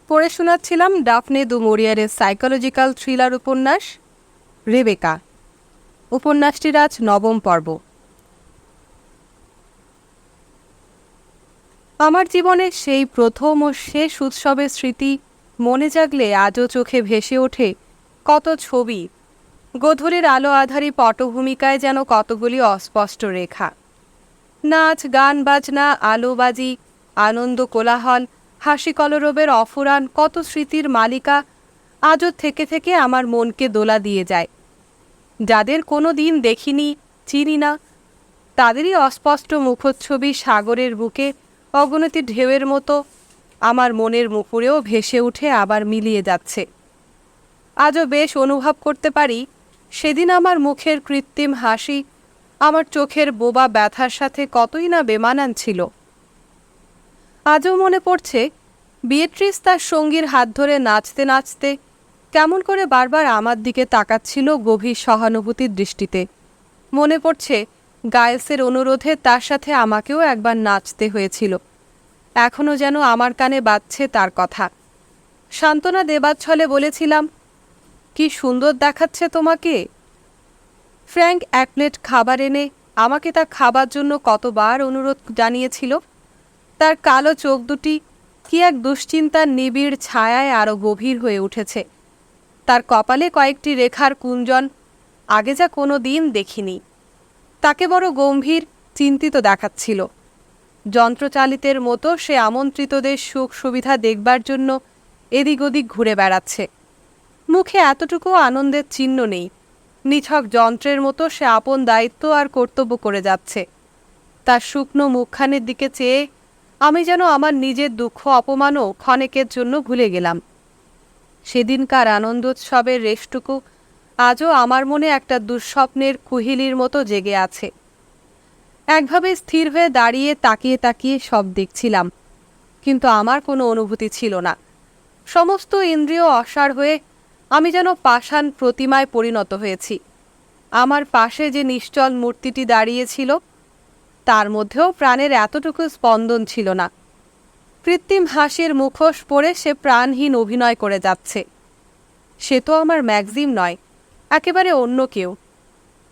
পড়ে শোনাচ্ছিলাম ডাফনে দু মোরিয়ারের psychological thriller উপন্যাস রেবেকা। উপন্যাসটির আজ ৯ম পর্ব। আমার জীবনের সেই প্রথম ও শেষ উৎসবের স্মৃতি মনে জাগলে আজও চোখে ভেসে ওঠে কত ছবি। গোধূলির আলো আধারী পটভূমিকায় যেন কতগুলি অস্পষ্ট রেখা। নাচ, গান, বাজনা, আলোবাজি, আনন্দ, কোলাহল, হাসি কলরবের অফুরান কত স্মৃতির মালিকা আজও থেকে থেকে আমার মনকে দোলা দিয়ে যায়। যাদের কোনো দিন দেখিনি, চিনি না, তাদেরই অস্পষ্ট মুখচ্ছবি সাগরের বুকে অগণিত ঢেউয়ের মতো আমার মনের মুখুরেও ভেসে উঠে আবার মিলিয়ে যাচ্ছে। আজও বেশ অনুভব করতে পারি সেদিন আমার মুখের কৃত্রিম হাসি আমার চোখের বোবা ব্যথার সাথে কতই না বেমানান ছিল। আজও মনে পড়ছে বিয়েট্রিস তার সঙ্গীর হাত ধরে নাচতে নাচতে কেমন করে বারবার আমার দিকে তাকাচ্ছিল গভীর সহানুভূতির দৃষ্টিতে। মনে পড়ছে গায়েলসের অনুরোধে তার সাথে আমাকেও একবার নাচতে হয়েছিল। এখনও যেন আমার কানে বাজছে তার কথা। সান্ত্বনা দেবার ছলে বলেছিলাম, কি সুন্দর দেখাচ্ছে তোমাকে। ফ্র্যাঙ্ক এক প্লেট খাবার এনে আমাকে তা খাবার জন্য কতবার অনুরোধ জানিয়েছিল। তার কালো চোখ দুটি কি এক দুশ্চিন্তার নিবিড় ছায়ায় আরও গভীর হয়ে উঠেছে। তার কপালে কয়েকটি রেখার কুঞ্চন আগে যা কোনো দিন দেখিনি। তাকে বড় গম্ভীর, চিন্তিত দেখাচ্ছিল। যন্ত্রচালিতের মতো সে আমন্ত্রিতদের সুখ সুবিধা দেখবার জন্য এদিক ওদিক ঘুরে বেড়াচ্ছে। মুখে এতটুকু আনন্দের চিহ্ন নেই। নিছক যন্ত্রের মতো সে আপন দায়িত্ব আর কর্তব্য করে যাচ্ছে। তার শুকনো মুখখানের দিকে চেয়ে আমি যেন আমার নিজের দুঃখ অপমানও ক্ষণেকের জন্য ভুলে গেলাম। সেদিনকার আনন্দোৎসবের রেশটুকু আজও আমার মনে একটা দুঃস্বপ্নের কুহিলির মতো জেগে আছে। একভাবে স্থির হয়ে দাঁড়িয়ে তাকিয়ে তাকিয়ে সব দেখছিলাম, কিন্তু আমার কোনো অনুভূতি ছিল না। সমস্ত ইন্দ্রিয় অসাড় হয়ে আমি যেন পাষাণ প্রতিমায় পরিণত হয়েছি। আমার পাশে যে নিশ্চল মূর্তিটি দাঁড়িয়েছিল তার মধ্যেও প্রাণের এতটুকু স্পন্দন ছিল না। কৃত্রিম হাসির মুখোশ পরে সে প্রাণহীন অভিনয় করে যাচ্ছে। সে তো আমার ম্যাগজিম নয়, একেবারে অন্য কেউ।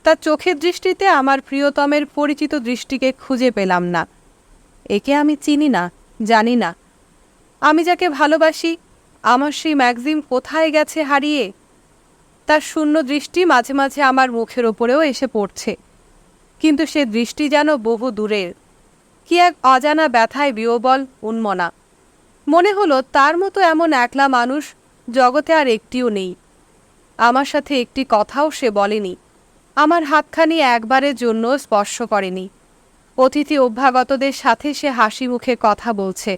তার চোখের দৃষ্টিতে আমার প্রিয়তমের পরিচিত দৃষ্টিকে খুঁজে পেলাম না। একে আমি চিনি না, জানি না। আমি যাকে ভালোবাসি আমার সেই ম্যাগজিম কোথায় গেছে হারিয়ে। তার শূন্য দৃষ্টি মাঝে মাঝে আমার মুখের ওপরেও এসে পড়ছে, কিন্তু সে দৃষ্টি যেন বহু দূরের। কি এক অজানা ব্যথায় বিহ্বল উন্মনা। মনে হলো তার মতো এমন একলা মানুষ জগতে আর একটিও নেই। আমার সাথে একটি কথাও সে বলেনি, আমার হাতখানি একবারের জন্য স্পর্শ করেনি। অতিথি অভ্যাগতদের সাথে সে হাসি মুখে কথা বলছে।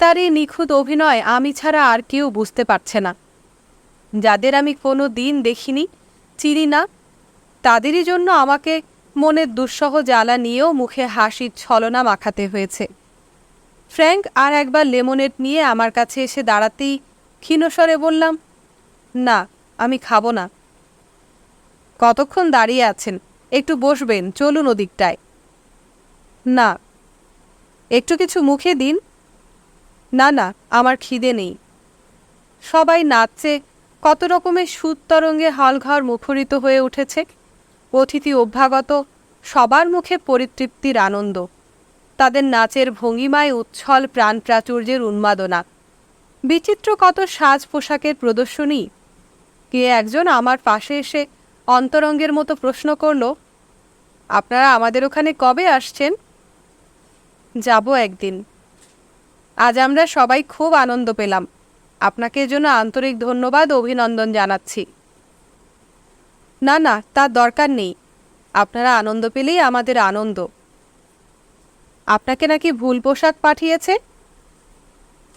তার এই নিখুঁত অভিনয় আমি ছাড়া আর কেউ বুঝতে পারছে না। যাদের আমি কোনো দিন দেখিনি, চিনি না, তাদেরই জন্য আমাকে মনের দুঃসহ জ্বালা নিয়েও মুখে হাসির ছলনা মাখাতে হয়েছে। ফ্র্যাঙ্ক আর একবার লেমনেড নিয়ে আমার কাছে এসে দাঁড়াতেই ক্ষীণস্বরে বললাম, না, আমি খাবো না। কতক্ষণ দাঁড়িয়ে আছেন? একটু বসবেন, চলুন ওদিকটায়। না। একটু কিছু মুখে দিন। না না, আমার খিদে নেই। সবাই নাচছে, কত রকমের সুর তরঙ্গে হলঘর মুখরিত হয়ে উঠেছে। অতিথি অভ্যাগত সবার মুখে পরিতৃপ্তির আনন্দ। তাদের নাচের ভঙ্গিমায় উচ্ছল প্রাণ প্রাচুর্যের উন্মাদনা। বিচিত্র কত সাজ পোশাকের প্রদর্শনী। কে একজন আমার পাশে এসে অন্তরঙ্গের মতো প্রশ্ন করল, আপনারা আমাদের ওখানে কবে আসছেন? যাব একদিন। আজ আমরা সবাই খুব আনন্দ পেলাম। আপনাকে এজন্য আন্তরিক ধন্যবাদ, অভিনন্দন জানাচ্ছি। না না, তার দরকার নেই। আপনারা আনন্দ পেলেই আমাদের আনন্দ। আপনাকে নাকি ভুল পোশাক পাঠিয়েছে?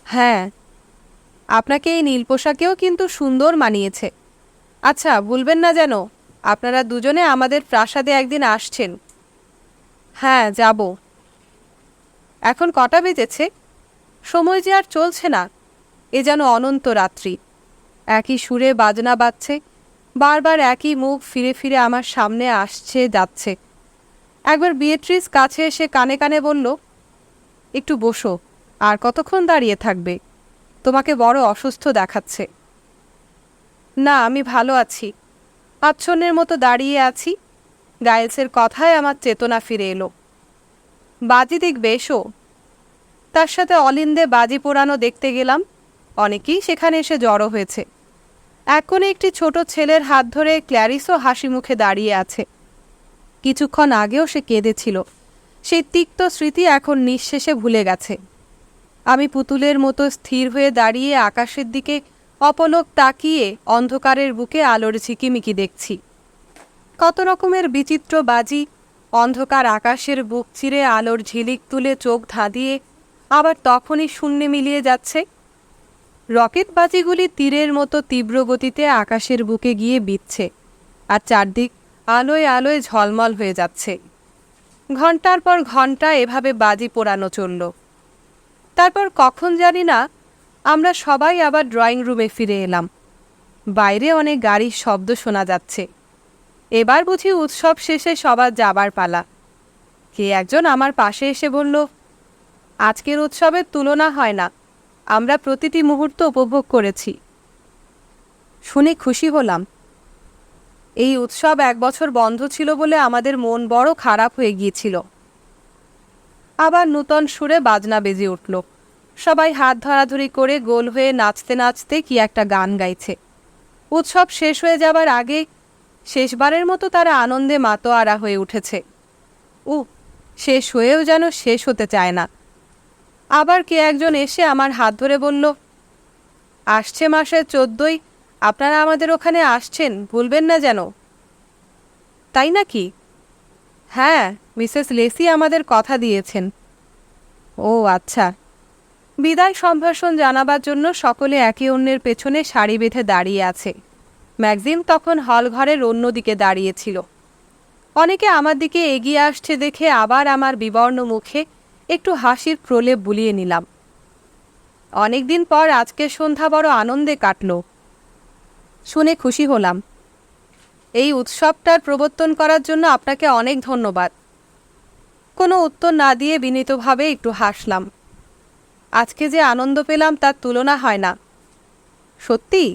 হ্যাঁ, আপনাকে এই নীল পোশাকেও কিন্তু সুন্দর মানিয়েছে। আচ্ছা, ভুলবেন না যেন, আপনারা দুজনে আমাদের প্রাসাদে একদিন আসছেন। হ্যাঁ, যাব। এখন কটা বেজেছে? সময় যে আর চলছে না। এ যেন অনন্ত রাত্রি। একই সুরে বাজনা বাজছে, বারবার একই মুখ ফিরে ফিরে আমার সামনে আসছে যাচ্ছে। একবার বিয়েট্রিস কাছে এসে কানে কানে বলল, একটু বসো, আর কতক্ষণ দাঁড়িয়ে থাকবে? তোমাকে বড় অসুস্থ দেখাচ্ছে। না, আমি ভালো আছি। আচ্ছন্নের মতো দাঁড়িয়ে আছি। গায়েলসের কথায় আমার চেতনা ফিরে এলো। বাজি দেখবে, এসো। তার সাথে অলিন্দে বাজি পোড়ানো দেখতে গেলাম। অনেকেই সেখানে এসে জড়ো হয়েছে। এক কোণে একটি ছোট ছেলের হাত ধরে ক্ল্যারিসও হাসি মুখে দাঁড়িয়ে আছে। কিছুক্ষণ আগেও সে কেঁদেছিল। সেই তিক্ত স্মৃতি এখন নিঃশেষে ভুলে গেছে। আমি পুতুলের মতো স্থির হয়ে দাঁড়িয়ে আকাশের দিকে অপলক তাকিয়ে অন্ধকারের বুকে আলোর ঝিকিমিকি দেখছি। কত রকমের বিচিত্র বাজি অন্ধকার আকাশের বুক চিরে আলোর ঝিলিক তুলে চোখ ধাঁধিয়ে আবার তখনই শূন্যে মিলিয়ে যাচ্ছে। রকেট বাজিগুলি তীরের মতো তীব্র গতিতে আকাশের বুকে গিয়ে বিচ্ছে, আর চারদিক আলোয় আলোয় ঝলমল হয়ে যাচ্ছে। ঘণ্টার পর ঘণ্টা এভাবে বাজি পোড়ানো চলল। তারপর কখন জানি না আমরা সবাই আবার ড্রয়িং রুমে ফিরে এলাম। বাইরে অনেক গাড়ির শব্দ শোনা যাচ্ছে। এবার বুঝি উৎসব শেষে সবার যাবার পালা। কে একজন আমার পাশে এসে বলল, আজকের উৎসবের তুলনা হয় না, আমরা প্রতিটি মুহূর্ত উপভোগ করেছি। শুনে খুশি হলাম। এই উৎসব 1 বছর বন্ধ ছিল বলে আমাদের মন বড় খারাপ হয়ে গিয়েছিল। আবার নূতন সুরে বাজনা বেজে উঠল। সবাই হাত ধরাধরি করে গোল হয়ে নাচতে নাচতে কি একটা গান গাইছে। উৎসব শেষ হয়ে যাবার আগে শেষবারের মতো তারা আনন্দে মাতোয়ারা হয়ে উঠেছে। শেষ হয়েও যেন শেষ হতে চায় না। আবার কে একজন এসে আমার হাত ধরে বলল, আসছে মাসের 14ই আপনারা আমাদের ওখানে আসছেন, ভুলবেন না যেন। তাই নাকি? হ্যাঁ, মিসেস লেসি আমাদের কথা দিয়েছেন। ও আচ্ছা। বিদায় সম্ভাষণ জানাবার জন্য সকলে একে অন্যের পেছনে সারি বেঁধে দাঁড়িয়ে আছে। ম্যাক্সিম তখন হল ঘরের অন্যদিকে দাঁড়িয়েছিল। অনেকে আমার দিকে এগিয়ে আসছে দেখে আবার আমার বিবর্ণ মুখে একটু হাসির প্রলেপ বুলিয়ে নিলাম। অনেকদিন পর আজকের সন্ধ্যা বড় আনন্দে কাটল। শুনে খুশি হলাম। এই উৎসবটার প্রবর্তন করার জন্য আপনাকে অনেক ধন্যবাদ। কোনো উত্তর না দিয়ে বিনীতভাবে একটু হাসলাম। আজকে যে আনন্দ পেলাম তার তুলনা হয় না। সত্যি?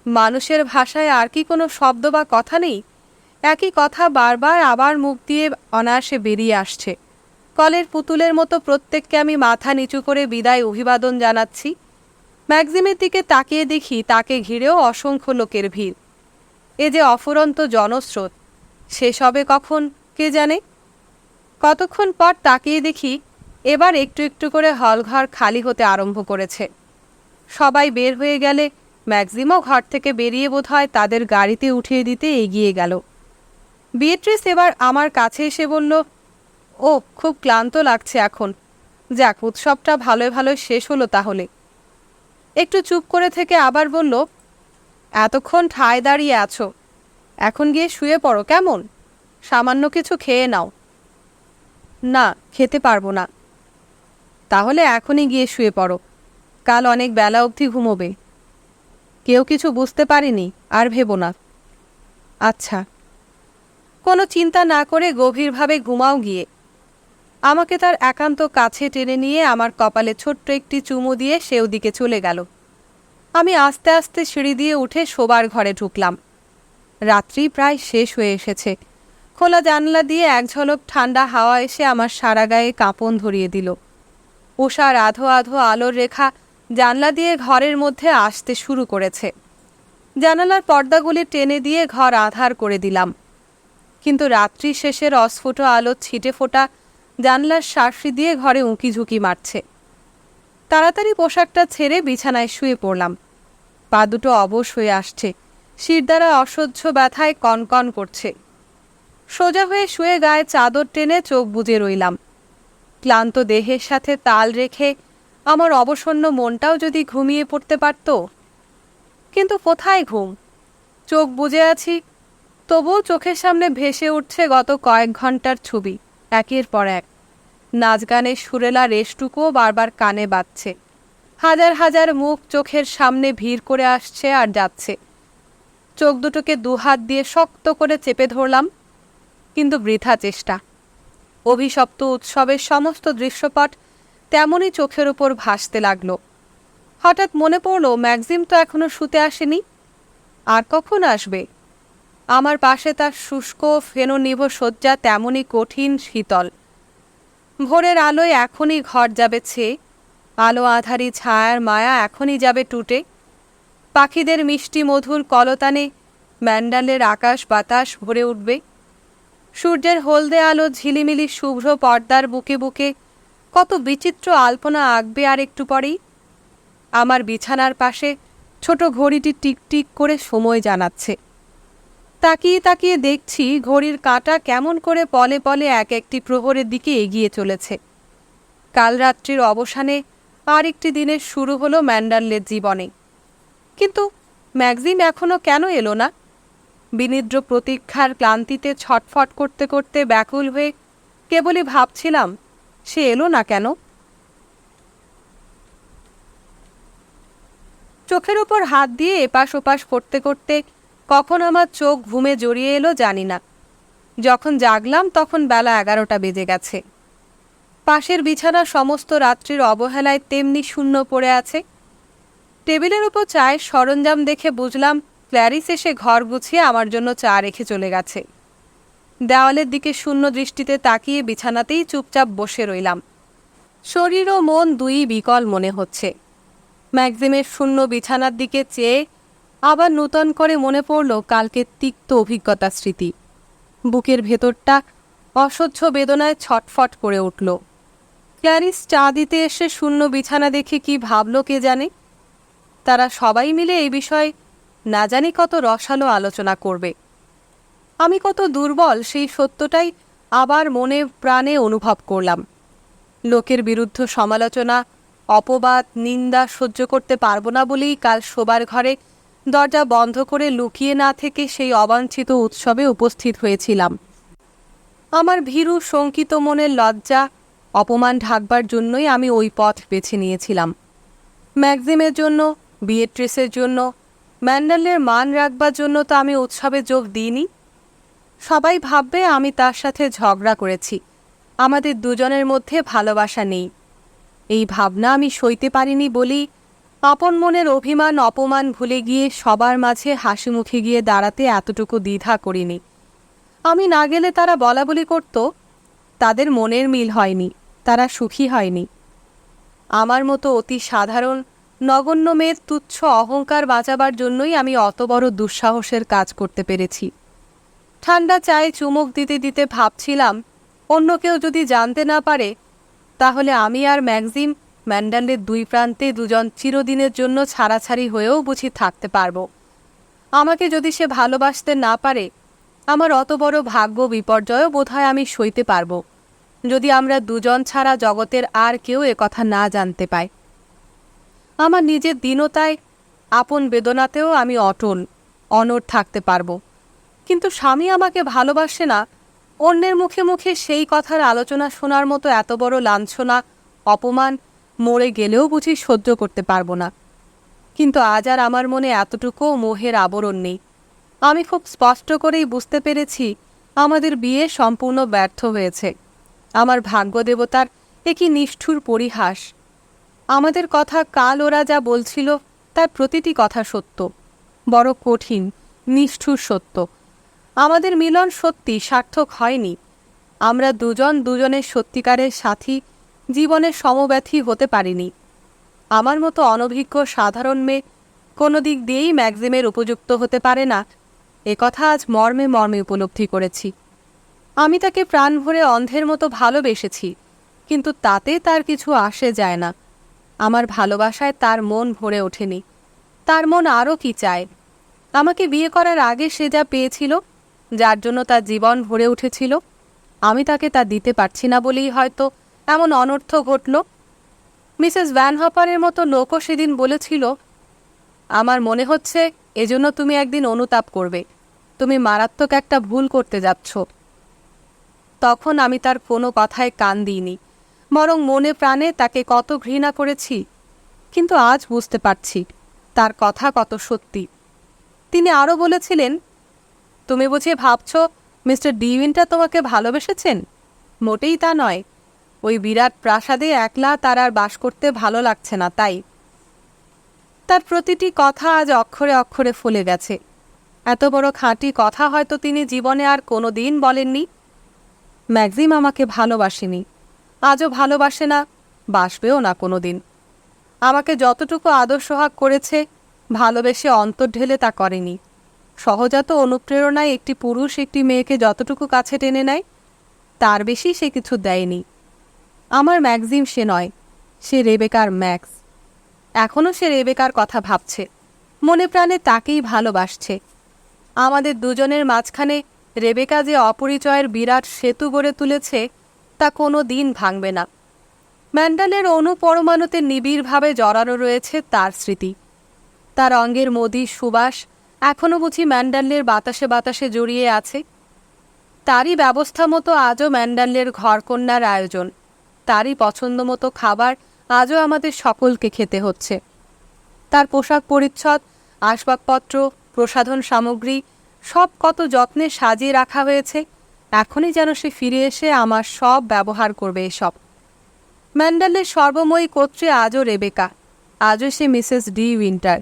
মানুষের ভাষায় আর কি কোনো শব্দ বা কথা নেই? একই কথা বারবার আবার মুখ দিয়ে অনায়াসে বেরিয়ে আসছে। কলের পুতুলের মতো প্রত্যেককে আমি মাথা নিচু করে বিদায় অভিবাদন জানাচ্ছি। ম্যাক্সিমের দিকে তাকিয়ে দেখি তাকে ঘিরেও অসংখ্য লোকের ভিড়। এ যে অফুরন্ত জনস্রোত, শেষ হবে কখন কে জানে। কতক্ষণ পর তাকিয়ে দেখি এবার একটু একটু করে হলঘর খালি হতে আরম্ভ করেছে। সবাই বের হয়ে গেলে ম্যাক্সিমও ঘর থেকে বেরিয়ে বোধহয় তাদের গাড়িতে উঠিয়ে দিতে এগিয়ে গেল। বিয়েট্রিস এবার আমার কাছে এসে বলল, খুব ক্লান্ত লাগছে এখন। যাক, উৎসবটা ভালোই ভালোই শেষ হলো তাহলে। একটু চুপ করে থেকে আবার বলল, এতক্ষণ ঠায় দাঁড়িয়ে আছো, এখন গিয়ে শুয়ে পড়ো কেমন? সামান্য কিছু খেয়ে নাও। না, খেতে পারবো না। তাহলে এখনই গিয়ে শুয়ে পড়ো, কাল অনেক বেলা অবধি ঘুমোবে। কেউ কিছু বুঝতে পারিনি, আর ভেবো না। আচ্ছা। কোনো চিন্তা না করে গভীরভাবে ঘুমাও গিয়ে। আমাকে তার একান্ত কাছে টেনে নিয়ে আমার কপালে ছোট্ট একটি চুমু দিয়ে সে ওদিকে চলে গেল। আমি আস্তে আস্তে সিঁড়ি দিয়ে উঠে শোবার ঘরে ঢুকলাম। রাত্রি প্রায় শেষ হয়ে এসেছে। খোলা জানলা দিয়ে এক ঝলক ঠান্ডা হাওয়া এসে আমার সারা গায়ে কাঁপন ধরিয়ে দিল। উষার আধো আধো আলোর রেখা জানলা দিয়ে ঘরের মধ্যে আসতে শুরু করেছে। জানালার পর্দাগুলি টেনে দিয়ে ঘর আঁধার করে দিলাম, কিন্তু রাত্রি শেষের অস্ফুট আলো ছিটে ফোটা জানলার শাঁসি দিয়ে ঘরে উঁকি ঝুঁকি মারছে। তাড়াতাড়ি পোশাকটা ছেড়ে বিছানায় শুয়ে পড়লাম। পা দুটো অবশ হয়ে আসছে, শিরদাঁড়া অসহ্য ব্যথায় কনকন করছে। সোজা হয়ে শুয়ে গায়ে চাদর টেনে চোখ বুজে রইলাম। ক্লান্ত দেহের সাথে তাল রেখে আমার অবসন্ন মনটাও যদি ঘুমিয়ে পড়তে পারত। কিন্তু কোথায় ঘুম? চোখ বুজে আছি, তবুও চোখের সামনে ভেসে উঠছে গত কয়েক ঘন্টার ছবি, একের পর এক। নাচ গানের সুরেলা রেশটুকুও বারবার কানে বাজছে। হাজার হাজার মুখ চোখের সামনে ভিড় করে আসছে আর যাচ্ছে। চোখ দুটোকে দুহাত দিয়ে শক্ত করে চেপে ধরলাম, কিন্তু বৃথা চেষ্টা। অভিশপ্ত উৎসবের সমস্ত দৃশ্যপট তেমনই চোখের ওপর ভাসতে লাগলো। হঠাৎ মনে পড়ল ম্যাক্সিম তো এখনো শুতে আসেনি। আর কখন আসবে? আমার পাশে তার শুষ্ক ফেননিভ শয্যা তেমনই কঠিন শীতল। ভোরের আলোয় এখনই ঘর যাবে ছেয়ে, আলো আধারি ছায়ার মায়া এখনই যাবে টুটে। পাখিদের মিষ্টি মধুর কলতানে ম্যান্ডালের আকাশ বাতাস ভরে উঠবে। সূর্যের হলদে আলো ঝিলিমিলি শুভ্র পর্দার বুকে বুকে কত বিচিত্র আলপনা আঁকবে আর একটু পরেই। আমার বিছানার পাশে ছোট ঘড়িটি টিকটিক করে সময় জানাচ্ছে। তাকিয়ে তাকিয়ে দেখছি ঘড়ির কাঁটা কেমন করে পলে পলে এক একটি প্রহরের দিকে এগিয়ে চলেছে। কাল রাত্রির অবসানে আর একটি দিনের শুরু হলো ম্যান্ডালের জীবনে। কিন্তু ম্যাক্সিম এখনো কেন এলো না? বিনিদ্র প্রতীক্ষার ক্লান্তিতে ছটফট করতে করতে ব্যাকুল হয়ে কেবলই ভাবছিলাম, সে এলো না কেন? চোখের ওপর হাত দিয়ে এপাশ ওপাশ করতে করতে কখন আমার চোখ ঘুমে জড়িয়ে এলো জানি না। যখন জাগলাম তখন বেলা 11টা বেজে গেছে। পাশের বিছানা সমস্ত রাত্রির অবহেলায় তেমনি শূন্য পড়ে আছে। টেবিলের উপর চায়ের সরঞ্জাম দেখে বুঝলাম ক্ল্যারিস এসে ঘর গুছিয়ে আমার জন্য চা রেখে চলে গেছে। দেওয়ালের দিকে শূন্য দৃষ্টিতে তাকিয়ে বিছানাতেই চুপচাপ বসে রইলাম। শরীর ও মন দুই বিকল মনে হচ্ছে। ম্যাক্সিমের শূন্য বিছানার দিকে চেয়ে আবার নূতন করে মনে পড়ল কালকের তিক্ত অভিজ্ঞতা স্মৃতি। বুকের ভেতরটা অসহ্য বেদনায় ছটফট করে উঠল। ক্ল্যারিস চা দিতে এসে শূন্য বিছানা দেখে কি ভাবল কে জানে। তারা সবাই মিলে এই বিষয়ে না জানি কত রসালো আলোচনা করবে। আমি কত দুর্বল সেই সত্যটাই আবার মনে প্রাণে অনুভব করলাম। লোকের বিরুদ্ধ সমালোচনা, অপবাদ, নিন্দা সহ্য করতে পারবো না বলেই কাল শোবার ঘরে দরজা বন্ধ করে লুকিয়ে না থেকে সেই অবাঞ্ছিত উৎসবে উপস্থিত হয়েছিলাম। আমার ভীরু শঙ্কিত মনের লজ্জা, অপমান ঢাকবার জন্যই আমি ওই পথ বেছে নিয়েছিলাম। ম্যাক্সিমের জন্য, বিয়েট্রিসের জন্য, ম্যান্ডালের মান রাখবার জন্য তো আমি উৎসবে যোগ দিইনি। সবাই ভাববে আমি তার সাথে ঝগড়া করেছি, আমাদের দুজনের মধ্যে ভালোবাসা নেই। এই ভাবনা আমি সইতে পারিনি বলেই আপন মনের অভিমান অপমান ভুলে গিয়ে সবার মাঝে হাসি মুখে গিয়ে দাঁড়াতে এতটুকু দ্বিধা করিনি। আমি না গেলে তারা বলাবলি করত, তাদের মনের মিল হয়নি, তারা সুখী হয়নি। আমার মতো অতি সাধারণ নগণ্য মেয়ের তুচ্ছ অহংকার বাঁচাবার জন্যই আমি অত বড় দুঃসাহসের কাজ করতে পেরেছি। ঠান্ডা চায়ে চুমুক দিতে দিতে ভাবছিলাম, অন্য কেউ যদি জানতে না পারে তাহলে আমি আর ম্যাক্সিম ম্যান্ডালের দুই প্রান্তে দুজন চিরদিনের জন্য ছাড়াছাড়ি হয়েও বুঝি থাকতে পারব। আমাকে যদি সে ভালোবাসতে না পারে, আমার অত বড় ভাগ্য বিপর্যয়ও বোধহয় আমি সইতে পারব, যদি আমরা দুজন ছাড়া জগতের আর কেউ একথা না জানতে পায়। আমার নিজের দীনতায়, আপন বেদনাতেও আমি অটল অনড় থাকতে পারব। কিন্তু স্বামী আমাকে ভালোবাসে না, অন্যের মুখে মুখে সেই কথার আলোচনা শোনার মতো এত বড় লাঞ্ছনা, অপমান মরে গেলেও বুঝি সহ্য করতে পারবো না। কিন্তু আজ আর আমার মনে এতটুকুও মোহের আবরণ নেই। আমি খুব স্পষ্ট করেই বুঝতে পেরেছি আমাদের বিয়ে সম্পূর্ণ ব্যর্থ হয়েছে। আমার ভাগ্যদেবতার এ কি নিষ্ঠুর পরিহাস। আমাদের কথা কাল ওরা যা বলছিল তার প্রতিটি কথা সত্য, বড় কঠিন নিষ্ঠুর সত্য। আমাদের মিলন সত্যি সার্থক হয়নি। আমরা দুজন দুজনের সত্যিকারের সাথী, জীবনের সমব্যথী হতে পারিনি। আমার মতো অনভিজ্ঞ সাধারণ মেয়ে কোনো দিক দিয়েই ম্যাক্সিমের উপযুক্ত হতে পারে না, একথা আজ মর্মে মর্মে উপলব্ধি করেছি। আমি তাকে প্রাণ ভরে অন্ধের মতো ভালোবেসেছি, কিন্তু তাতে তার কিছু আসে যায় না। আমার ভালোবাসায় তার মন ভরে ওঠেনি। তার মন আরও কি চায়? আমাকে বিয়ে করার আগে সে যা পেয়েছিল, যার জন্য তার জীবন ভরে উঠেছিল, আমি তাকে তা দিতে পারছি না বলেই হয়তো এমন অনর্থ ঘটল। মিসেস ভ্যান হপারের মতো লোকও সেদিন বলেছিল, আমার মনে হচ্ছে এজন্য তুমি একদিন অনুতাপ করবে, তুমি মারাত্মক একটা ভুল করতে যাচ্ছ। তখন আমি তার কোনো কথায় কান দিইনি, বরং মনে প্রাণে তাকে কত ঘৃণা করেছি। কিন্তু আজ বুঝতে পারছি তার কথা কত সত্যি। তিনি আরও বলেছিলেন, তুমি বুঝি ভাবছ মিস্টার ডিউইনটা তোমাকে ভালোবেসেছেন? মোটেই তা নয়। ওই বিরাট প্রাসাদে একলা তার আর বাস করতে ভালো লাগছে না, তাই। তার প্রতিটি কথা আজ অক্ষরে অক্ষরে ফুলে গেছে। এত বড় খাঁটি কথা হয়তো তিনি জীবনে আর কোনো দিন বলেননি। ম্যাক্সিম আমাকে ভালোবাসেনি, আজও ভালোবাসে না, বাসবেও না কোনো দিন। আমাকে যতটুকু আদর সোহাগ করেছে, ভালোবেসে অন্তর ঢেলে তা করেনি। সহজাত অনুপ্রেরণায় একটি পুরুষ একটি মেয়েকে যতটুকু কাছে টেনে নেয়, তার বেশি সে কিছু দেয়নি। আমার ম্যাক্সিম সে নয়, সে রেবেকার ম্যাক্স। এখনও সে রেবেকার কথা ভাবছে, মনে প্রাণে তাকেই ভালোবাসছে। আমাদের দুজনের মাঝখানে রেবেকা যে অপরিচয়ের বিরাট সেতু গড়ে তুলেছে, তা কোনো দিন ভাঙবে না। ম্যান্ডেলের অনুপরমাণুতে নিবিড়ভাবে জড়ানো রয়েছে তার স্মৃতি। তার অঙ্গের মদির সুবাস এখনও বুঝি ম্যান্ডেলের বাতাসে বাতাসে জড়িয়ে আছে। তারই ব্যবস্থা মতো আজও ম্যান্ডেলের ঘরকন্যার আয়োজন, তারই পছন্দ মতো খাবার আজও আমাদের সকলকে খেতে হচ্ছে। তার পোশাক পরিচ্ছদ, আসবাবপত্র, প্রসাধন সামগ্রী সব কত যত্নে সাজিয়ে রাখা হয়েছে। এখনই যেন সে ফিরে এসে আমার সব ব্যবহার করবে এসব। ম্যান্ডেলের সর্বময়ী কর্ত্রী আজও রেবেকা, আজও সে মিসেস ডি উইন্টার।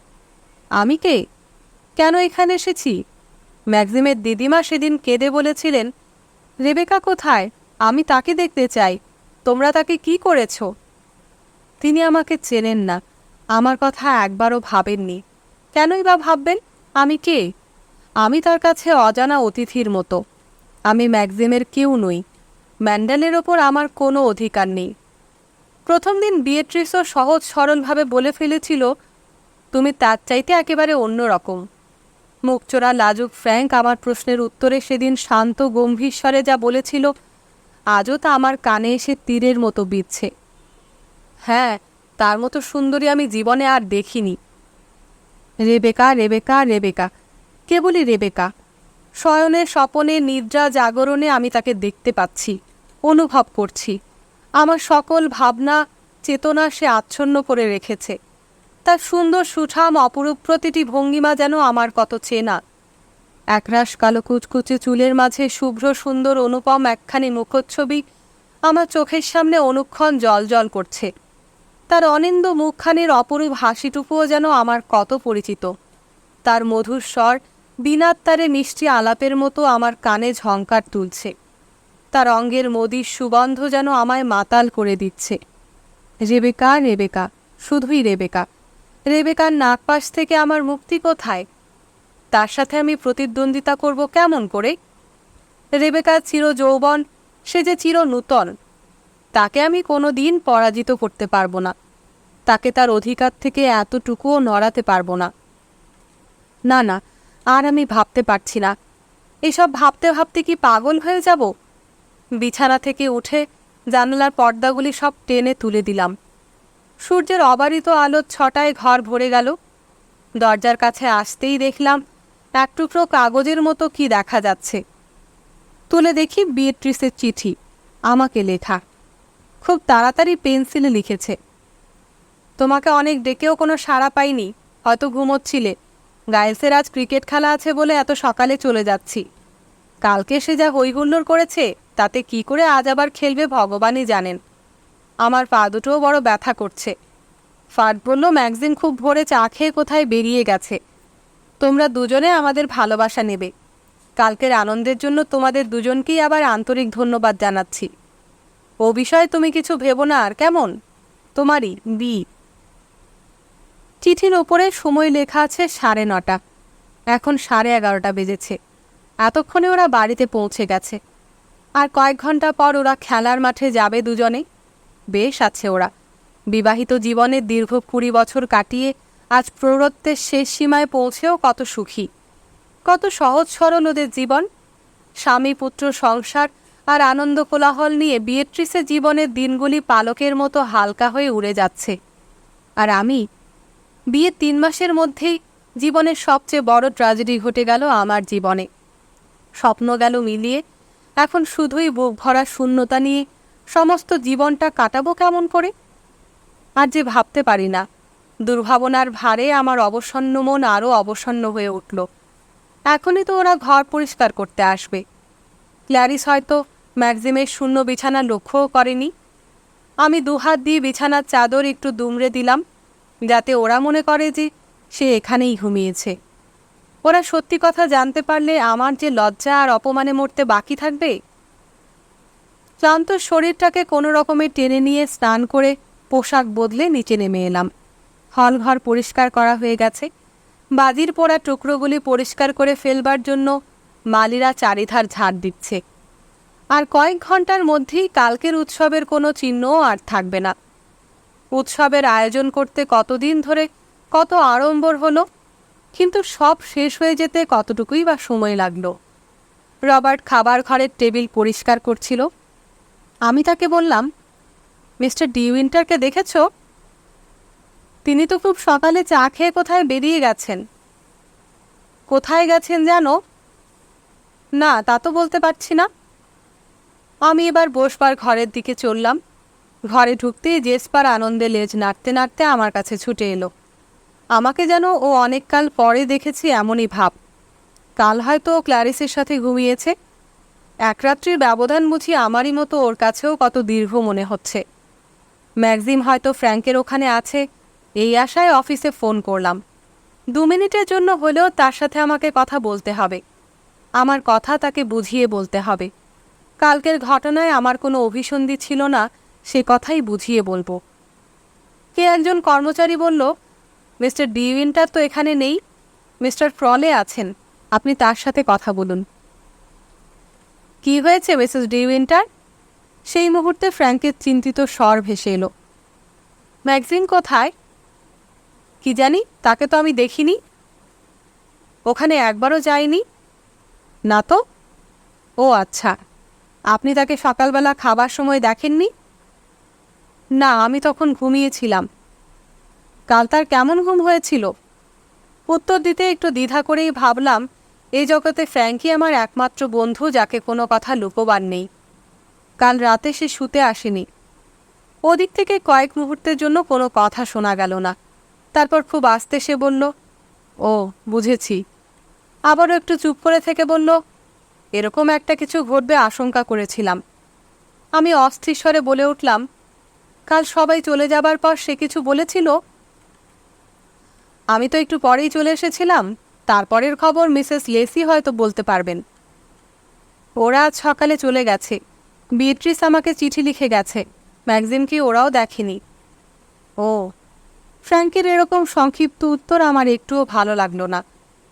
আমি কে? কেন এখানে এসেছি? ম্যাক্সিমের দিদিমা সেদিন কেঁদে বলেছিলেন, রেবেকা কোথায়? আমি তাকে দেখতে চাই। তোমরা তাকে কি করেছ? তিনি আমাকে চেনেন না, আমার কথা একবারও ভাবেননি। কেনই বা ভাববেন? আমি কে? আমি তার কাছে অজানা অতিথির মতো। আমি ম্যাক্সিমের কেউ নই। ম্যান্ডেলের ওপর আমার কোনো অধিকার নেই। প্রথম দিন বিয়েট্রিসও সহজ সরলভাবে বলে ফেলেছিল, তুমি তার চাইতে একেবারে অন্য রকম। মুখচোরা লাজুক ফ্র্যাঙ্ক আমার প্রশ্নের উত্তরে সেদিন শান্ত গম্ভীর স্বরে যা বলেছিল, আজও তা আমার কানে এসে তীরের মতো বিঁধছে। হ্যাঁ, তার মতো সুন্দরী আমি জীবনে আর দেখিনি। রেবেকা, রেবেকা, রেবেকা, কেবলই রেবেকা। শয়নে স্বপনে নিদ্রা জাগরণে আমি তাকে দেখতে পাচ্ছি, অনুভব করছি। আমার সকল ভাবনা চেতনা সে আচ্ছন্ন করে রেখেছে। তার সুন্দর সুঠাম অপরূপ প্রতিটি ভঙ্গিমা যেন আমার কত চেনা। একরাশ কালো কুচকুচে চুলের মাঝে শুভ্র সুন্দর অনুপম একখানি মুখচ্ছবি আমার চোখের সামনে অনুক্ষণ জ্বলজ্বল করছে। তার অনিন্দ মুখখানির অপরূপ হাসিটুকুও যেন আমার কত পরিচিত। তার মধুর স্বর বিনাত্তারে মিষ্টি আলাপের মতো আমার কানে ঝংকার তুলছে। তার অঙ্গের মদির সুগন্ধ যেন আমায় মাতাল করে দিচ্ছে। রেবেকা, রেবেকা, শুধুই রেবেকা। রেবেকার নাকপাশ থেকে আমার মুক্তি কোথায়? তার সাথে আমি প্রতিদ্বন্দ্বিতা করব কেমন করে? রেবেকার চির যৌবন, সে যে চির নূতন, তাকে আমি কোনো দিন পরাজিত করতে পারবো না। তাকে তার অধিকার থেকে এতটুকুও নড়াতে পারবো না। না না, আর আমি ভাবতে পারছি না। এসব ভাবতে ভাবতে কি পাগল হয়ে যাব? বিছানা থেকে উঠে জানালার পর্দাগুলি সব টেনে তুলে দিলাম। সূর্যের অবারিত আলোর ছটায় ঘর ভরে গেল। দরজার কাছে আসতেই দেখলাম এক টুকরো কাগজের মতো কি দেখা যাচ্ছে। তুলে দেখি বিয়েট্রিসের চিঠি, আমাকে লেখা। খুব তাড়াতাড়ি পেন্সিলে লিখেছে, তোমাকে অনেক ডেকেও কোনো সাড়া পাইনি, হয়তো ঘুমোচ্ছিলে। গায়েলসের আজ ক্রিকেট খেলা আছে বলে এত সকালে চলে যাচ্ছি। কালকে সে যা হইহুল্লোড় করেছে, তাতে কি করে আজ আবার খেলবে ভগবানই জানেন। আমার পা দুটোও বড় ব্যথা করছে। ফাট বলল, ম্যাক্সিম খুব ভোরে চা খেয়ে কোথায় বেরিয়ে গেছে। তোমরা দুজনে আমাদের ভালোবাসা নেবে। কালকের আনন্দের জন্য তোমাদের দুজনকেই আবার আন্তরিক ধন্যবাদ জানাচ্ছি। ও বিষয়ে তুমি কিছু ভেবো না আর, কেমন? তোমারই বি। চিঠির ওপরে সময় লেখা আছে 9:30। এখন 11:30 বেজেছে। এতক্ষণে ওরা বাড়িতে পৌঁছে গেছে। আর কয়েক ঘন্টা পর ওরা খেলার মাঠে যাবে দুজনে। বেশ আছে ওরা। বিবাহিত জীবনের দীর্ঘ 20 বছর কাটিয়ে আজ প্রৌঢ়ত্বের শেষ সীমায় পৌঁছেও কত সুখী, কত সহজ সরল ওদের জীবন। স্বামী পুত্র সংসার আর আনন্দ কোলাহল নিয়ে বিয়েট্রিসের জীবনের দিনগুলি পালকের মতো হালকা হয়ে উড়ে যাচ্ছে। আর আমি, বিয়ের 3 মাসের মধ্যেই জীবনের সবচেয়ে বড় ট্র্যাজেডি ঘটে গেল আমার জীবনে। স্বপ্ন গেল মিলিয়ে। এখন শুধুই বুক ভরা শূন্যতা নিয়ে সমস্ত জীবনটা কাটাবো কেমন করে? আর যে ভাবতে পারি না। দুর্ভাবনার ভারে আমার অবসন্ন মন আরও অবসন্ন হয়ে উঠল। এখনই তো ওরা ঘর পরিষ্কার করতে আসবে। ক্ল্যারিস হয়তো ম্যাক্সিমের শূন্য বিছানা লক্ষ্যও করেনি। আমি দুহাত দিয়ে বিছানার চাদর একটু দুমড়ে দিলাম, যাতে ওরা মনে করে যে সে এখানেই ঘুমিয়েছে। ওরা সত্যি কথা জানতে পারলে আমার যে লজ্জা আর অপমানে মরতে বাকি থাকবে। ক্লান্ত শরীরটাকে কোনো রকমে টেনে নিয়ে স্নান করে পোশাক বদলে নিচে নেমে এলাম। হলঘর পরিষ্কার করা হয়ে গেছে। বাজির পোড়া টুকরোগুলি পরিষ্কার করে ফেলবার জন্য মালিরা চারিধার ঝাড় দিচ্ছে। আর কয়েক ঘন্টার মধ্যেই কালকের উৎসবের কোনো চিহ্নও আর থাকবে না। উৎসবের আয়োজন করতে কতদিন ধরে কত আড়ম্বর হলো, কিন্তু সব শেষ হয়ে যেতে কতটুকুই বা সময় লাগলো। রবার্ট খাবার ঘরের টেবিল পরিষ্কার করছিল। আমি তাকে বললাম, মিস্টার ডি উইন্টারকে দেখেছ? তিনি তো খুব সকালে চা খেয়ে কোথায় বেরিয়ে গেছেন। কোথায় গেছেন জানো? না, তা তো বলতে পারছি না। আমি এবার বসবার ঘরের দিকে চললাম। ঘরে ঢুকতেই জেসপার আনন্দে লেজ নাড়তে নাড়তে আমার কাছে ছুটে এলো। আমাকে যেন ও অনেককাল পরে দেখেছি এমনই ভাব। কাল হয়তো ও ক্ল্যারিসের সাথে ঘুমিয়েছে। এক রাত্রির ব্যবধান বুঝি আমারই মতো ওর কাছেও কত দীর্ঘ মনে হচ্ছে। ম্যাক্সিম হয়তো ফ্র্যাঙ্কের ওখানে আছে, এই আশায় অফিসে ফোন করলাম। 2 মিনিটের জন্য হলেও তার সাথে আমাকে কথা বলতে হবে। আমার কথা তাকে বুঝিয়ে বলতে হবে। কালকের ঘটনায় আমার কোনো অভিসন্ধি ছিল না, সে কথাই বুঝিয়ে বলবো। কে একজন কর্মচারী বলল, মিস্টার ডি উইন্টার তো এখানে নেই, মিস্টার ফ্রলে আছেন, আপনি তার সাথে কথা বলুন। কি হয়েছে মিসেস ডি উইন্টার? সেই মুহূর্তে ফ্র্যাঙ্কের চিন্তিত স্বর ভেসে এলো। ম্যাগজিন কোথায়? কি জানি, তাকে তো আমি দেখিনি। ওখানে একবারও যাইনি। না তো। ও আচ্ছা, আপনি তাকে সকালবেলা খাবার সময় দেখেননি? না, আমি তখন ঘুমিয়েছিলাম। কাল তার কেমন ঘুম হয়েছিল? উত্তর দিতে একটু দ্বিধা করেই ভাবলাম, এই জগতে ফ্র্যাঙ্কই আমার একমাত্র বন্ধু, যাকে কোনো কথা লুকোবার নেই। কাল রাতে সে শুতে আসেনি। ওদিক থেকে কয়েক মুহূর্তের জন্য কোনো কথা শোনা গেল না। তারপর খুব আস্তে সে বলল, ও বুঝেছি। আবারও একটু চুপ করে থেকে বলল, এরকম একটা কিছু ঘটবে আশঙ্কা করেছিলাম। আমি অস্থির স্বরে বলে উঠলাম, কাল সবাই চলে যাবার পর সে কিছু বলেছিল? আমি তো একটু পরেই চলে এসেছিলাম। তারপরের খবর মিসেস লেসি হয়তো বলতে পারবেন। ওরা আজ সকালে চলে গেছে। বিয়েট্রিস আমাকে চিঠি লিখে গেছে। ম্যাগজিনকে ওরাও দেখেনি। ও। ফ্র্যাঙ্কের এরকম সংক্ষিপ্ত উত্তর আমার একটুও ভালো লাগলো না।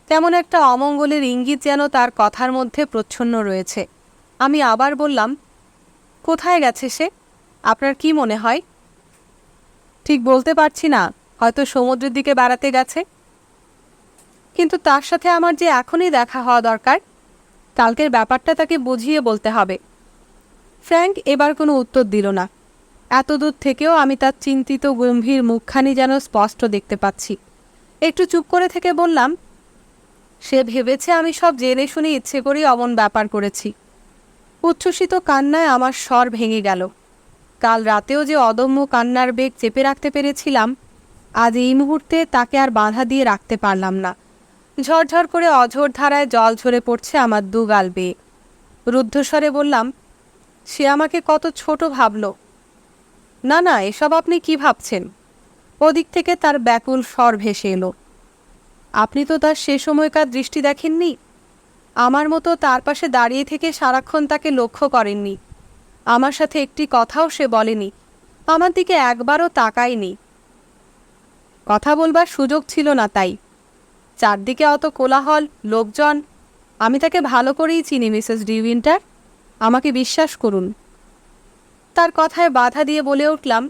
তেমন একটা অমঙ্গলের ইঙ্গিত যেন তার কথার মধ্যে প্রচ্ছন্ন রয়েছে। আমি আবার বললাম, কোথায় গেছে সে? আপনার কি মনে হয়? ঠিক বলতে পারছি না, হয়তো সমুদ্রের দিকে বেড়াতে গেছে। কিন্তু তার সাথে আমার যে এখনই দেখা হওয়া দরকার। কালকের ব্যাপারটা তাকে বুঝিয়ে বলতে হবে। ফ্র্যাঙ্ক এবার কোনো উত্তর দিল না। এত দূর থেকেও আমি তার চিন্তিত গম্ভীর মুখখানি যেন স্পষ্ট দেখতে পাচ্ছি। একটু চুপ করে থেকে বললাম, সে ভেবেছে আমি সব জেনে শুনে ইচ্ছে করেই অমন ব্যাপার করেছি। উচ্ছ্বসিত কান্নায় আমার স্বর ভেঙে গেল। কাল রাতেও যে অদম্য কান্নার বেগ চেপে রাখতে পেরেছিলাম, আজ এই মুহূর্তে তাকে আর বাধা দিয়ে রাখতে পারলাম না। ঝরঝর করে অঝোর ধারায় জল ঝরে পড়ছে আমার দুগাল বেয়ে। রুদ্ধস্বরে বললাম, সে আমাকে কত ছোট ভাবল। না না, এসব আপনি কি ভাবছেন? ওদিক থেকে তার ব্যাকুল স্বর ভেসে এলো। আপনি তো তার সে সময়কার দৃষ্টি দেখেননি। আমার মতো তার পাশে দাঁড়িয়ে থেকে সারাক্ষণ তাকে লক্ষ্য করেননি। আমার সাথে একটি কথাও সে বলেনি, আমার দিকে একবারও তাকায়নি। কথা বলবার সুযোগ ছিল না তাই। চারদিকে অত কোলাহল, লোকজন। আমি তাকে ভালো করেই চিনি মিসেস ডি উইন্টার, আমাকে বিশ্বাস করুন। তার কথায় বাধা দিয়ে বলে উঠলাম,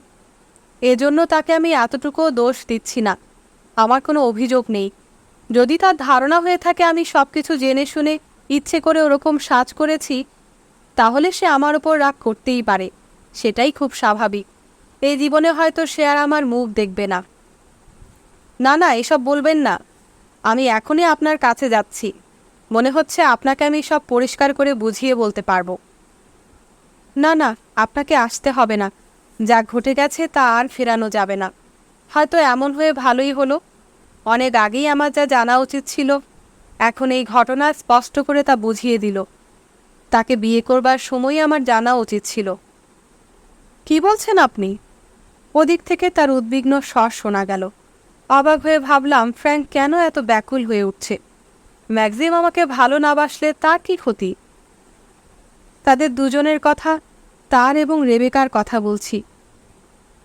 এজন্য তাকে আমি এতটুকুও দোষ দিচ্ছি না। আমার কোনো অভিযোগ নেই। যদি তার ধারণা হয়ে থাকে আমি সব কিছু জেনে শুনে ইচ্ছে করে ওরকম সাজ করেছি, তাহলে সে আমার ওপর রাগ করতেই পারে। সেটাই খুব স্বাভাবিক। এই জীবনে হয়তো সে আর আমার মুখ দেখবে না। না না, এসব বলবেন না। আমি এখনই আপনার কাছে যাচ্ছি। মনে হচ্ছে আপনাকে আমি সব পরিষ্কার করে বুঝিয়ে বলতে পারবো। না না, আপনাকে আসতে হবে না। যা ঘটে গেছে তা আর ফেরানো যাবে না। হয়তো এমন হয়ে ভালোই হলো। অনেক আগেই আমার যা জানা উচিত ছিল, এখন এই ঘটনা স্পষ্ট করে তা বুঝিয়ে দিল। তাকে বিয়ে করবার সময়ই আমার জানা উচিত ছিল। কি বলছেন আপনি? ওদিক থেকে তার উদ্বিগ্ন স্বর শোনা গেল। অবাক হয়ে ভাবলাম, ফ্র্যাঙ্ক কেন এত ব্যাকুল হয়ে উঠছে? ম্যাক্সিম আমাকে ভালো না বাসলে তার কি ক্ষতি? তাদের দুজনের কথা, তার এবং রেবেকার কথা বলছি।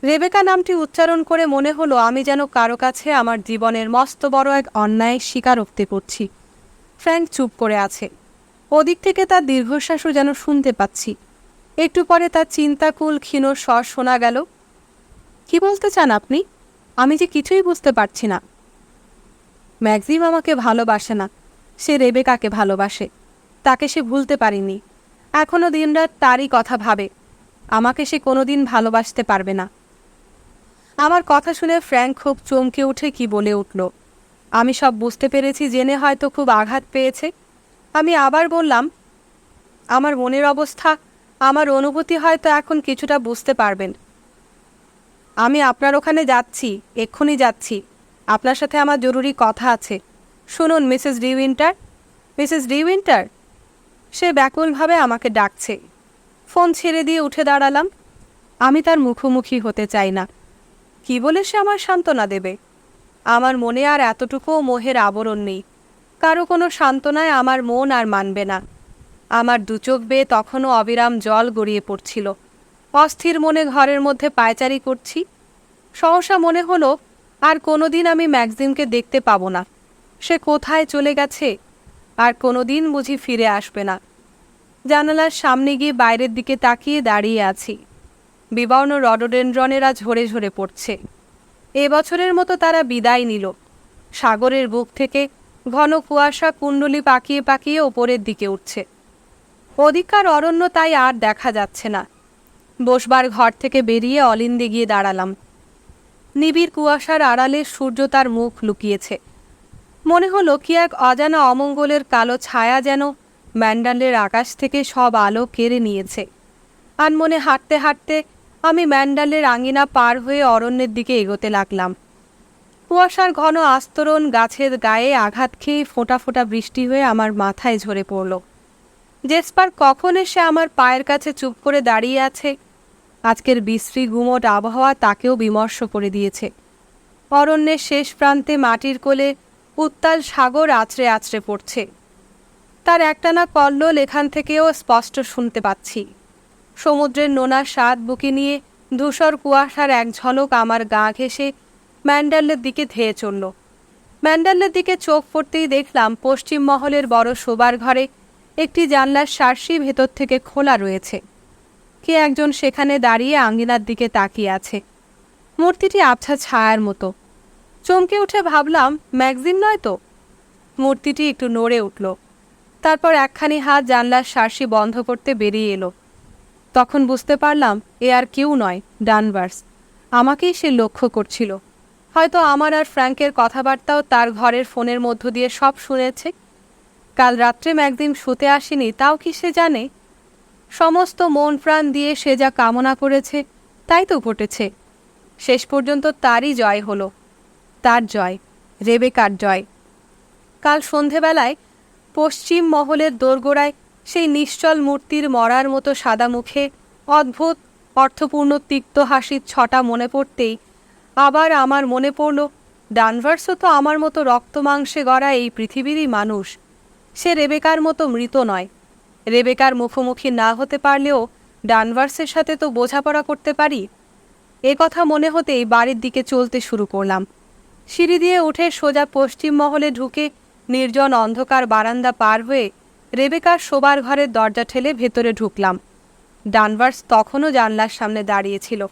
রেবেকা নামটি উচ্চারণ করে মনে হলো আমি যেন কারো কাছে আমার জীবনের মস্ত বড় এক অন্যায়ের স্বীকারোক্তি করছি। ফ্র্যাঙ্ক চুপ করে আছে। ওদিক থেকে তার দীর্ঘশ্বাসও যেন শুনতে পাচ্ছি। একটু পরে তার চিন্তাকুল ক্ষীণ স্বর শোনা গেল। কি বলতে চান আপনি? আমি যে কিছুই বুঝতে পারছি না। ম্যাক্সিম আমাকে ভালোবাসে না, সে রেবেকাকে ভালোবাসে। তাকে সে ভুলতে পারেনি। এখনও দিনরাত তারই কথা ভাবে। আমাকে সে কোনোদিন ভালোবাসতে পারবে না। আমার কথা শুনে ফ্র্যাঙ্ক খুব চমকে উঠে কি বলে উঠল। আমি সব বুঝতে পেরেছি জেনে হয়তো খুব আঘাত পেয়েছে। আমি আবার বললাম, আমার মনের অবস্থা, আমার অনুভূতি হয়তো এখন কিছুটা বুঝতে পারবেন। আমি আপনার ওখানে যাচ্ছি, এক্ষুনি যাচ্ছি। আপনার সাথে আমার জরুরি কথা আছে। শুনুন Mrs de Winter. Mrs de Winter. সে ব্যাকুলভাবে আমাকে ডাকছে। ফোন ছেড়ে দিয়ে উঠে দাঁড়ালাম। আমি তার মুখোমুখি হতে চাই না। কি বলে সে আমার সান্ত্বনা দেবে? আমার মনে আর এতটুকুও মোহের আবরণ নেই। কারো কোনো সান্ত্বনায় আমার মন আর মানবে না। আমার দুচোখ বেয়ে তখনও অবিরাম জল গড়িয়ে পড়ছিল। অস্থির মনে ঘরের মধ্যে পায়চারি করছি। সহসা মনে হলো আর কোনোদিন আমি ম্যাক্সিমকে দেখতে পাবো না। সে কোথায় চলে গেছে? আর কোনোদিন বুঝি ফিরে আসবে না। জানালার সামনে গিয়ে বাইরের দিকে তাকিয়ে দাঁড়িয়ে আছি। বিবর্ণ রডোডেনড্রনেরা ঝরে ঝরে পড়ছে। এবছরের মতো তারা বিদায় নিল। সাগরের বুক থেকে ঘন কুয়াশা কুণ্ডলি পাকিয়ে পাকিয়ে ওপরের দিকে উঠছে। অধিকার অরণ্য তাই আর দেখা যাচ্ছে না। বসবার ঘর থেকে বেরিয়ে অলিন্দে গিয়ে দাঁড়ালাম। নিবিড় কুয়াশার আড়ালে সূর্য তার মুখ লুকিয়েছে। মনে হলো কি এক অজানা অমঙ্গলের কালো ছায়া যেন ম্যান্ডালের আকাশ থেকে সব আলো কেড়ে নিয়েছে। আনমনে হাঁটতে হাঁটতে আমি ম্যান্ডালের আঙিনা পার হয়ে অরণ্যের দিকে এগোতে লাগলাম। কুয়াশার ঘন আস্তরণ গাছের গায়ে আঘাত খেয়ে ফোঁটা ফোঁটা বৃষ্টি হয়ে আমার মাথায় ঝরে পড়ল। জেসপার কখন এসে আমার পায়ের কাছে চুপ করে দাঁড়িয়ে আছে। আজকের বিশ্রী গুমোট আবহাওয়া তাকেও বিমর্ষ করে দিয়েছে। অরণ্যের শেষ প্রান্তে মাটির কোলে উত্তাল সাগর আছড়ে আছড়ে পড়ছে। তার একটানা কল্লোল এখান থেকেও স্পষ্ট শুনতে পাচ্ছি। সমুদ্রের নোনা স্বাদ বুকে নিয়ে ধূসর কুয়াশার এক ঝলক আমার গা ঘেঁষে ম্যান্ডালের দিকে ধেয়ে চলল। ম্যান্ডালের দিকে চোখ পড়তেই দেখলাম পশ্চিম মহলের বড় শোবার ঘরে একটি জানলার শার্সি ভেতর থেকে খোলা রয়েছে। কে একজন সেখানে দাঁড়িয়ে আঙিনার দিকে তাকিয়ে আছে। মূর্তিটি আবছা ছায়ার মতো। চমকে উঠে ভাবলাম, ম্যাক্সিম নয় তো? মূর্তিটি একটু নড়ে উঠল। তারপর একখানি হাত জানলার শার্সি বন্ধ করতে বেরিয়ে এলো। তখন বুঝতে পারলাম এ আর কেউ নয়, ডানভার্স। আমাকেই সে লক্ষ্য করছিল। হয়তো আমার আর ফ্র্যাঙ্কের কথাবার্তাও তার ঘরের ফোনের মধ্য দিয়ে সব শুনেছে। কাল রাত্রে ম্যাক্সিম শুতে আসেনি তাও কি সে জানে? সমস্ত মন প্রাণ দিয়ে সে যা কামনা করেছে তাই তো ঘটেছে। শেষ পর্যন্ত তারই জয় হলো। তার জয়, রেবেকার জয়। কাল সন্ধেবেলায় পশ্চিম মহলের দোরগোড়ায় সেই নিশ্চল মূর্তির মরার মতো সাদা মুখে অদ্ভুত অর্থপূর্ণ তিক্ত হাসির ছটা মনে পড়তেই আবার আমার মনে পড়ল, ডানভার্সও তো আমার মতো রক্তমাংসে গড়া এই পৃথিবীরই মানুষ। সে রেবেকার মতো মৃত নয়। রেবেকার মুখোমুখি না হতে পারলেও ডানভার্সের সাথে তো বোঝাপড়া করতে পারি। এ কথা মনে হতেই বাড়ির দিকে চলতে শুরু করলাম। সিঁড়ি দিয়ে উঠে সোজা পশ্চিম মহলে ঢুকে নির্জন অন্ধকার বারান্দা পার হয়ে রেবেকার শোবার ঘরের দরজা ঠেলে ভেতরে ঢুকলাম। ডানভার্স তখনও জানলার সামনে দাঁড়িয়েছিল।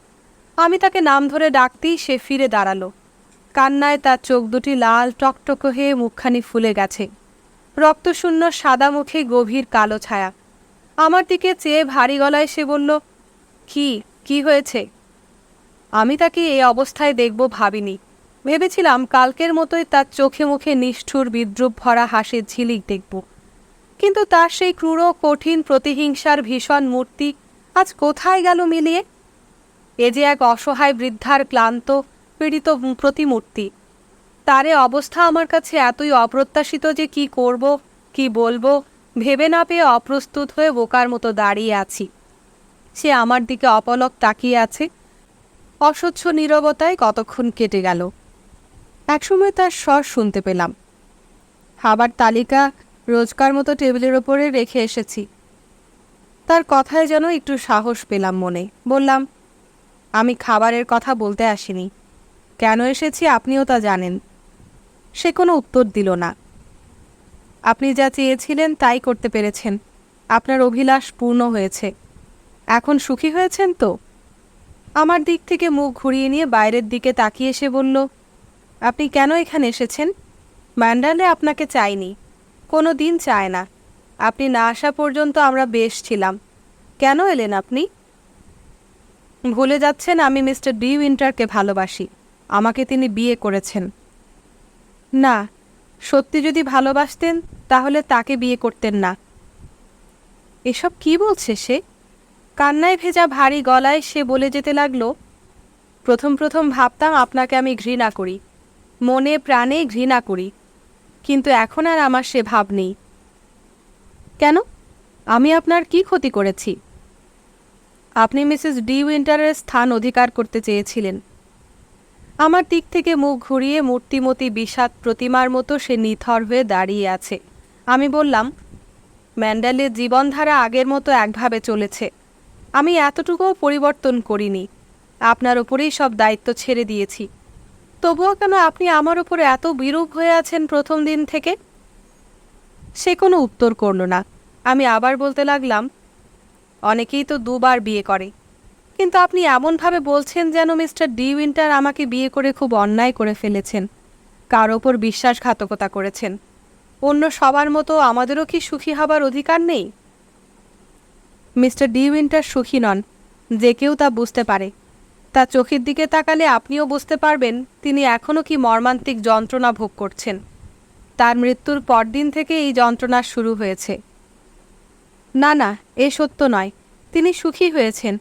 আমি তাকে নাম ধরে ডাকতেই সে ফিরে দাঁড়ালো। কান্নায় তার চোখ দুটি লাল টকটক হয়ে মুখখানি ফুলে গেছে। রক্তশূন্য সাদা মুখে গভীর কালো ছায়া। আমার দিকে চেয়ে ভারী গলায় সে বলল, কি হয়েছে? আমি তাকে এই অবস্থায় দেখব ভাবিনি। ভেবেছিলাম কালকের মতোই তার চোখে মুখে নিষ্ঠুর বিদ্রুপ ভরা হাসির ঝিলিক দেখব। কিন্তু তার সেই ক্রূর কঠিন প্রতিহিংসার ভীষণ মূর্তি আজ কোথায় গেল মিলিয়ে? এ যে এক অসহায় বৃদ্ধার ক্লান্ত পীড়িত প্রতিমূর্তি। তারে অবস্থা আমার কাছে এতই অপ্রত্যাশিত যে কি করব, কি বলবো ভেবে না পেয়ে অপ্রস্তুত হয়ে বোকার মতো দাঁড়িয়ে আছি। সে আমার দিকে অপলক তাকিয়ে আছে। অস্বচ্ছ নীরবতায় কতক্ষণ কেটে গেল। একসময় তার স্বর শুনতে পেলাম। খাবার তালিকা রোজকার মতো টেবিলের ওপরে রেখে এসেছি। তার কথায় যেন একটু সাহস পেলাম মনে। বললাম, আমি খাবারের কথা বলতে আসিনি। কেন এসেছি আপনিও তা জানেন। সে কোনো উত্তর দিল না। আপনি যা চেয়েছিলেন তাই করতে পেরেছেন। আপনার অভিলাষ পূর্ণ হয়েছে। এখন সুখী হয়েছেন তো? আমার দিক থেকে মুখ ঘুরিয়ে নিয়ে বাইরের দিকে তাকিয়ে এসে বলল, আপনি কেন এখানে এসেছেন? ম্যান্ডালে আপনাকে চাইনি, কোনো দিন চায় না। আপনি না আসা পর্যন্ত আমরা বেশ ছিলাম। কেন এলেন আপনি? ভুলে যাচ্ছেন আমি মিস্টার ডি উইন্টারকে ভালোবাসি। আমাকে তিনি বিয়ে করেছেন। না, সত্যি যদি ভালোবাসতেন তাহলে তাকে বিয়ে করতেন না। এসব কি বলছে সে? কান্নায় ভেজা ভারী গলায় সে বলে যেতে লাগলো, প্রথম প্রথম ভাবতাম আপনাকে আমি ঘৃণা করি, মনে প্রাণে ঘৃণা করি, কিন্তু এখন আর আমার সে ভাব নেই। কেন? আমি আপনার কি ক্ষতি করেছি? আপনি মিসেস ডি উইন্টারের স্থান অধিকার করতে চেয়েছিলেন। আমার দিক থেকে মুখ ঘুরিয়ে মূর্তিমতী বিষাদ প্রতিমার মতো সে নিথর হয়ে দাঁড়িয়ে আছে। আমি বললাম, ম্যান্ডেলের জীবনধারা আগের মতো একভাবে চলেছে। আমি এতটুকুও পরিবর্তন করিনি। আপনার ওপরেই সব দায়িত্ব ছেড়ে দিয়েছি। তবুও কেন আপনি আমার ওপরে এত বিরূপ হয়ে আছেন প্রথম দিন থেকে? সে কোনো উত্তর করল না। আমি আবার বলতে লাগলাম, অনেকেই তো দুবার বিয়ে করে, কিন্তু আপনি এমনভাবে বলছেন যেন মিস্টার ডি উইন্টার আমাকে বিয়ে করে খুব অন্যায় করে ফেলেছেন, কার ওপর বিশ্বাসঘাতকতা করেছেন। অন্য সবার মতো আমাদেরও কি সুখী হবার অধিকার নেই? মিস্টার ডি উইন্টার সুখী নন, যে কেউ তা বুঝতে পারে। তার চোখের দিকে তাকালে আপনিও বুঝতে পারবেন তিনি এখনও কি মর্মান্তিক যন্ত্রণা ভোগ করছেন। তার মৃত্যুর পরদিন থেকে এই যন্ত্রণা শুরু হয়েছে। না না, এ সত্য নয়। তিনি সুখী হয়েছেন।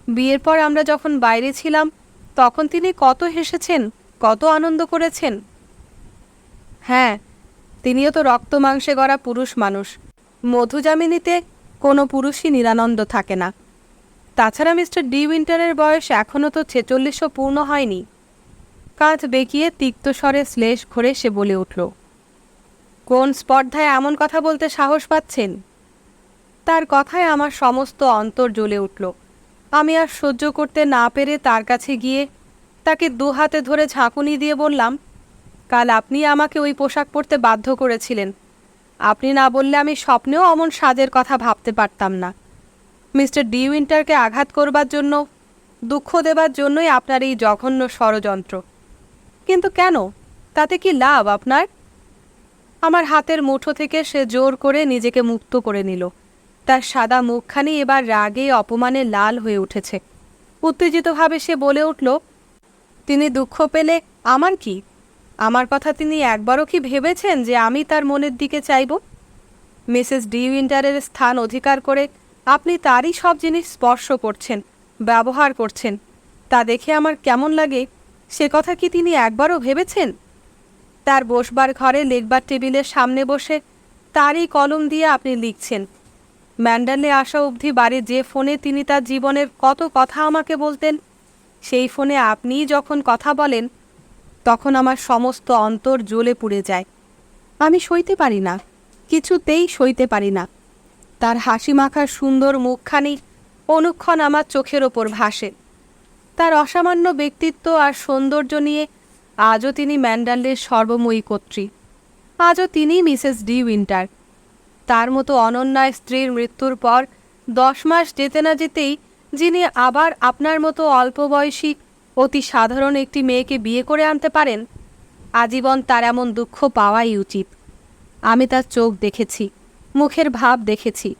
বিয়ের পর আমরা যখন বাইরে ছিলাম তখন তিনি কত হেসেছেন, কত আনন্দ করেছেন। হ্যাঁ, তিনিও তো রক্ত মাংসে গড়া পুরুষ মানুষ। মধুযামিনীতে কোনো পুরুষই নিরানন্দ থাকে না। তাছাড়া মিস্টার ডি উইন্টারের বয়স এখনও তো 46ও পূর্ণ হয়নি। কাঁধ বেঁকিয়ে তিক্ত স্বরে শ্লেষ ঘরে সে বলে উঠল, কোন স্পর্ধায় এমন কথা বলতে সাহস পাচ্ছেন? তার কথায় আমার সমস্ত অন্তর জ্বলে উঠল। আমি আর সহ্য করতে না পেরে তার কাছে গিয়ে তাকে দুহাতে ধরে ঝাঁকুনি দিয়ে বললাম, কাল আপনি আমাকে ওই পোশাক পরতে বাধ্য করেছিলেন। আপনি না বললে আমি স্বপ্নেও অমন সাজের কথা ভাবতে পারতাম না। মিস্টার ডি উইন্টারকে আঘাত করবার জন্য, দুঃখ দেবার জন্যই আপনার এই জঘন্য ষড়যন্ত্র। কিন্তু কেন? তাতে কি লাভ আপনার? আমার হাতের মুঠো থেকে সে জোর করে নিজেকে মুক্ত করে নিল। তার সাদা মুখখানি এবার রাগে অপমানে লাল হয়ে উঠেছে। উত্তেজিতভাবে সে বলে উঠল, তিনি দুঃখ পেলে আমার কি? আমার কথা তিনি একবারও কি ভেবেছেন যে আমি তার মনের দিকে চাইব? মিসেস ডি উইন্টারের স্থান অধিকার করে আপনি তারই সব জিনিস স্পর্শ করছেন, ব্যবহার করছেন। তা দেখে আমার কেমন লাগে সে কথা কি তিনি একবারও ভেবেছেন? তার বসবার ঘরে লেখবার টেবিলের সামনে বসে তারই কলম দিয়ে আপনি লিখছেন। ম্যান্ডালে আসা অবধি বাড়ির যে ফোনে তিনি তার জীবনের কত কথা আমাকে বলতেন, সেই ফোনে আপনিই যখন কথা বলেন তখন আমার সমস্ত অন্তর জ্বলে পুড়ে যায়। আমি সইতে পারি না, কিছুতেই সইতে পারি না। তার হাসি মাখার সুন্দর মুখখানি অনুক্ষণ আমার চোখের ওপর ভাসে। তার অসামান্য ব্যক্তিত্ব আর সৌন্দর্য নিয়ে আজও তিনি ম্যান্ডালের সর্বময়ী কর্ত্রী। আজও তিনি মিসেস ডি উইন্টার। তার মতো অনন্যা স্ত্রীর মৃত্যুর পর 10 মাস যেতে না যেতেই যিনি আবার আপনার মতো অল্প বয়সী অতি সাধারণ একটি মেয়েকে বিয়ে করে আনতে পারেন, আজীবন তার এমন দুঃখ পাওয়াই উচিত। আমি তার চোখ দেখেছি, মুখের ভাব দেখেছি।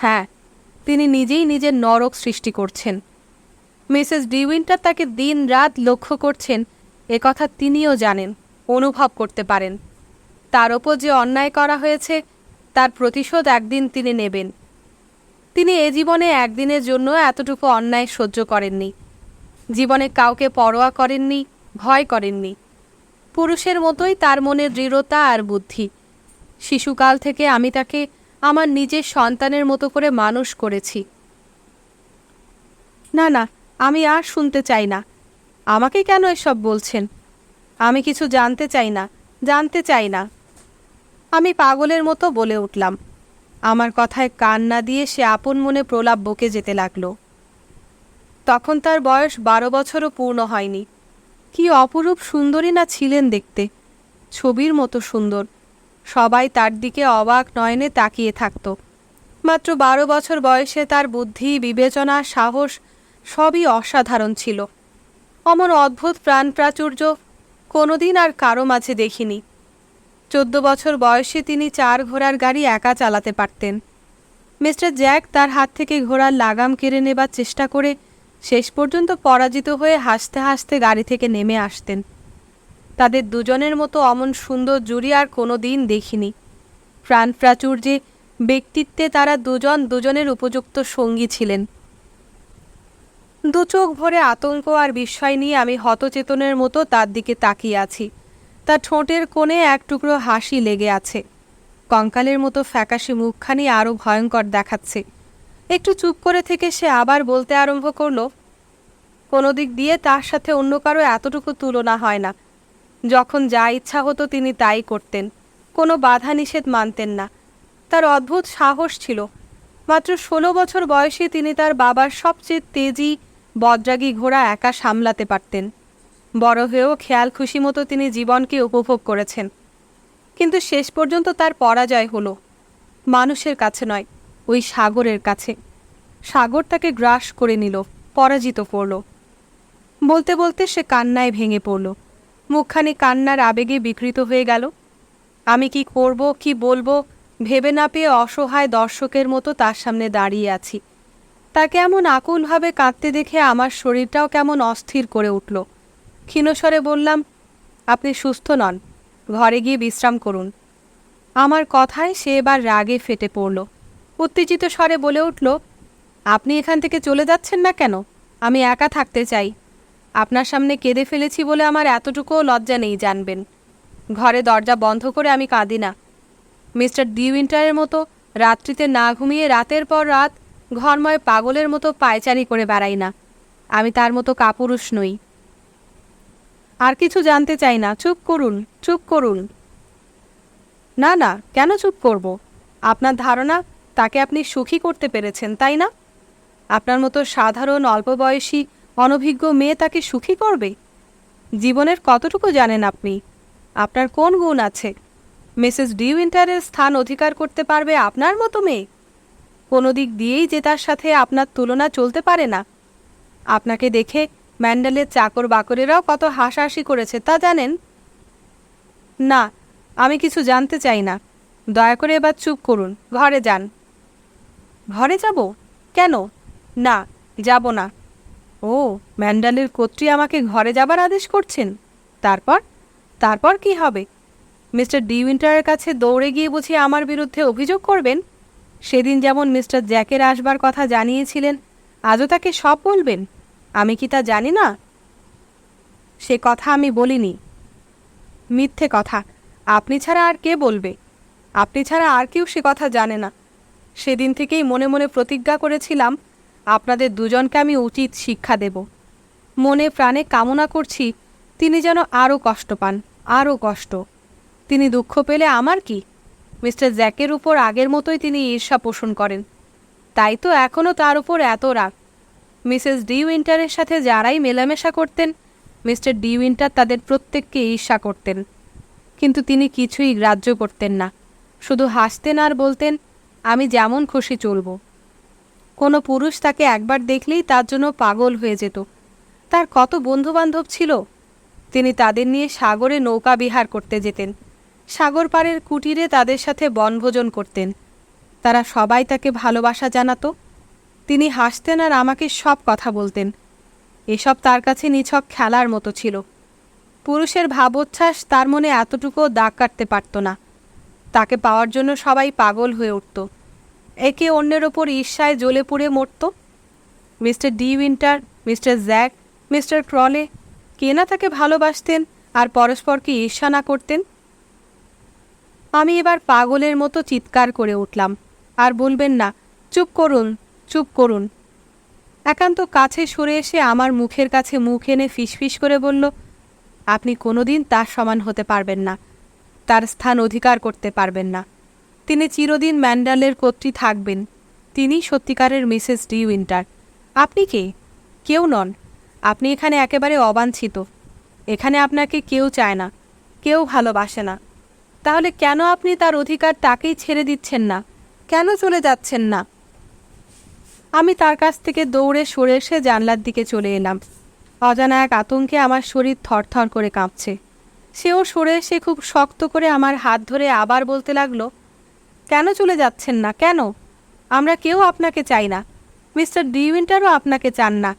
হ্যাঁ, তিনি নিজেই নিজের নরক সৃষ্টি করছেন। মিসেস ডি উইন্টার তাকে দিন রাত লক্ষ্য করছেন, একথা তিনিও জানেন, অনুভব করতে পারেন। তার ওপর যে অন্যায় করা হয়েছে তার প্রতিশোধ একদিন তিনি নেবেন। তিনি এ জীবনে একদিনের জন্য এতটুকু অন্যায় সহ্য করেননি। জীবনে কাউকে পরোয়া করেননি, ভয় করেননি। পুরুষের মতোই তার মনে দৃঢ়তা আর বুদ্ধি। শিশুকাল থেকে আমি তাকে আমার নিজের সন্তানের মতো করে মানুষ করেছি। না না, আমি আর শুনতে চাই না। আমাকে কেন এসব বলছেন? আমি কিছু জানতে চাই না, জানতে চাই না। আমি পাগলের মতো বলে উঠলাম। আমার কথায় কান না দিয়ে সে আপন মনে প্রলাপ বকে যেতে লাগলো। তখন তার বয়স 12 বছরও পূর্ণ হয়নি। কি অপরূপ সুন্দরী না ছিলেন দেখতে, ছবির মতো সুন্দর। সবাই তার দিকে অবাক নয়নে তাকিয়ে থাকত। মাত্র 12 বছর বয়সে তার বুদ্ধি, বিবেচনা, সাহস সবই অসাধারণ ছিল। অমন অদ্ভুত প্রাণ প্রাচুর্য কোনোদিন আর কারো মাঝে দেখিনি। 14 বছর বয়সে তিনি 4 ঘোড়ার গাড়ি একা চালাতে পারতেন। মিস্টার জ্যাক তার হাত থেকে ঘোড়ার লাগাম কেড়ে নেবার চেষ্টা করে শেষ পর্যন্ত পরাজিত হয়ে হাসতে হাসতে গাড়ি থেকে নেমে আসতেন। তাদের দুজনের মতো অমন সুন্দর জুড়ি আর কোনো দিন দেখিনি। প্রাণ প্রাচুর্যে, ব্যক্তিত্বে তারা দুজন দুজনের উপযুক্ত সঙ্গী ছিলেন। দু চোখ ভরে আতঙ্ক আর বিস্ময় নিয়ে আমি হতচেতনের মতো তার দিকে তাকিয়ে আছি। তার ঠোঁটের কোণে এক টুকরো হাসি লেগে আছে। কঙ্কালের মতো ফ্যাকাশে মুখখানি আরও ভয়ঙ্কর দেখাচ্ছে। একটু চুপ করে থেকে সে আবার বলতে আরম্ভ করল, কোনো দিক দিয়ে তার সাথে অন্য কারো এতটুকু তুলনা হয় না। যখন যা ইচ্ছা হতো তিনি তাই করতেন, কোনো বাধা নিষেধ মানতেন না। তার অদ্ভুত সাহস ছিল। মাত্র 16 বছর বয়সে তিনি তার বাবার সবচেয়ে তেজি বজ্রাগী ঘোড়া একা সামলাতে পারতেন। বড় হয়েও খেয়াল খুশি মতো তিনি জীবনকে উপভোগ করেছেন। কিন্তু শেষ পর্যন্ত তার পরাজয় হলো। মানুষের কাছে নয়, ওই সাগরের কাছে। সাগর তাকে গ্রাস করে নিল, পরাজিত করল। বলতে বলতে সে কান্নায় ভেঙে পড়ল। মুখখানি কান্নার আবেগে বিকৃত হয়ে গেল। আমি কি করব, কি বলবো ভেবে না পেয়ে অসহায় দর্শকের মতো তার সামনে দাঁড়িয়ে আছি। তাকে এমন আকুলভাবে কাঁদতে দেখে আমার শরীরটাও কেমন অস্থির করে উঠল। ক্ষীণস্বরে বললাম, আপনি সুস্থ নন, ঘরে গিয়ে বিশ্রাম করুন। আমার কথায় সে এবার রাগে ফেটে পড়ল। উত্তেজিত স্বরে বলে উঠল, আপনি এখান থেকে চলে যাচ্ছেন না কেন? আমি একা থাকতে চাই। আপনার সামনে কেঁদে ফেলেছি বলে আমার এতটুকুও লজ্জা নেই জানবেন। ঘরে দরজা বন্ধ করে আমি কাঁদি না। মিস্টার ডি উইন্টারের মতো রাত্রিতে না ঘুমিয়ে রাতের পর রাত ঘরময় পাগলের মতো পায়চারি করে বেড়াই না। আমি তার মতো কাপুরুষ নই। আর কিছু জানতে চাই না, চুপ করুন, চুপ করুন। না না, কেন চুপ করব? আপনার ধারণা তাকে আপনি সুখী করতে পেরেছেন, তাই না? আপনার মতো সাধারণ অল্প বয়সী অনভিজ্ঞ মেয়ে তাকে সুখী করবে? জীবনের কতটুকু জানেন আপনি? আপনার কোন গুণ আছে? মিসেস ডি উইন্টারের স্থান অধিকার করতে পারবে আপনার মতো মেয়ে? কোনো দিক দিয়েই যে তার সাথে আপনার তুলনা চলতে পারে না। আপনাকে দেখে ম্যান্ডেলের চাকর বাকরেরাও কত হাসাহাসি করেছে তা জানেন? না, আমি কিছু জানতে চাই না। দয়া করে এবার চুপ করুন, ঘরে যান। ঘরে যাব? কেন? না, যাব না। ও, ম্যান্ডেলের কর্ত্রী আমাকে ঘরে যাবার আদেশ করছেন? তারপর? তারপর কি হবে? মিস্টার ডি উইন্টারের কাছে দৌড়ে গিয়ে বুঝি আমার বিরুদ্ধে অভিযোগ করবেন? সেদিন যেমন মিস্টার জ্যাকের আসবার কথা জানিয়েছিলেন, আজও তাকে সব বলবেন? আমি কি তা জানি না? সে কথা আমি বলিনি। মিথ্যে কথা। আপনি ছাড়া আর কে বলবে? আপনি ছাড়া আর কেউ সে কথা জানে না। সেদিন থেকেই মনে মনে প্রতিজ্ঞা করেছিলাম আপনাদের দুজনকে আমি উচিত শিক্ষা দেব। মনে প্রাণে কামনা করছি তিনি যেন আরও কষ্ট পান, আরও কষ্ট। তিনি দুঃখ পেলে আমার কি? মিস্টার জ্যাকের উপর আগের মতোই তিনি ঈর্ষা পোষণ করেন। তাই তো এখনও তার উপর এত রাগ। মিসেস ডি উইন্টারের সাথে যারাই মেলামেশা করতেন, মিস্টার ডি উইন্টার তাদের প্রত্যেককে ঈর্ষা করতেন। কিন্তু তিনি কিছুই গ্রাহ্য করতেন না। শুধু হাসতেন আর বলতেন, আমি যেমন খুশি চলব। কোনো পুরুষ তাকে একবার দেখলেই তার জন্য পাগল হয়ে যেত। তার কত বন্ধুবান্ধব ছিল। তিনি তাদের নিয়ে সাগরে নৌকা বিহার করতে যেতেন। সাগর পাড়ের কুটিরে তাদের সাথে বনভোজন করতেন। তারা সবাই তাকে ভালোবাসা জানাতো। তিনি হাসতেন আর আমাকে সব কথা বলতেন। এসব তার কাছে নিছক খেলার মতো ছিল। পুরুষের ভাবোচ্ছ্বাস তার মনে এতটুকুও দাগ কাটতে পারত না। তাকে পাওয়ার জন্য সবাই পাগল হয়ে উঠত। একে অন্যের ওপর ঈর্ষায় জ্বলে পুড়ে মরত। Mr de Winter, Mr Jack, Mr Crawley কে না তাকে ভালোবাসতেন আর পরস্পরকে ঈর্ষা না করতেন? আমি এবার পাগলের মতো চিৎকার করে উঠলাম, আর বলবেন না, চুপ করুন, চুপ করুন। একান্ত কাছে সরে এসে আমার মুখের কাছে মুখ এনে ফিসফিস করে বলল, আপনি কোনোদিন তার সমান হতে পারবেন না, তার স্থান অধিকার করতে পারবেন না। তিনি চিরদিন ম্যান্ডালের কর্ত্রী থাকবেন। তিনি সত্যিকারের মিসেস ডি উইন্টার। আপনি কে? কেউ নন। আপনি এখানে একেবারে অবাঞ্ছিত। এখানে আপনাকে কেউ চায় না, কেউ ভালোবাসে না। তাহলে কেন আপনি তার অধিকার তাকেই ছেড়ে দিচ্ছেন না? কেন চলে যাচ্ছেন না? আমি তার কাছ থেকে দৌড়ে সরে এসে জানলার দিকে চলে এলাম। অজানা এক আতঙ্কে আমার শরীর থরথর করে কাঁপছে। সেও সরে এসে খুব শক্ত করে আমার হাত ধরে আবার বলতে লাগলো, কেন চলে যাচ্ছেন না? কেন? আমরা কেউ আপনাকে চাই না। মিস্টার ডি উইন্টারও আপনাকে চান না।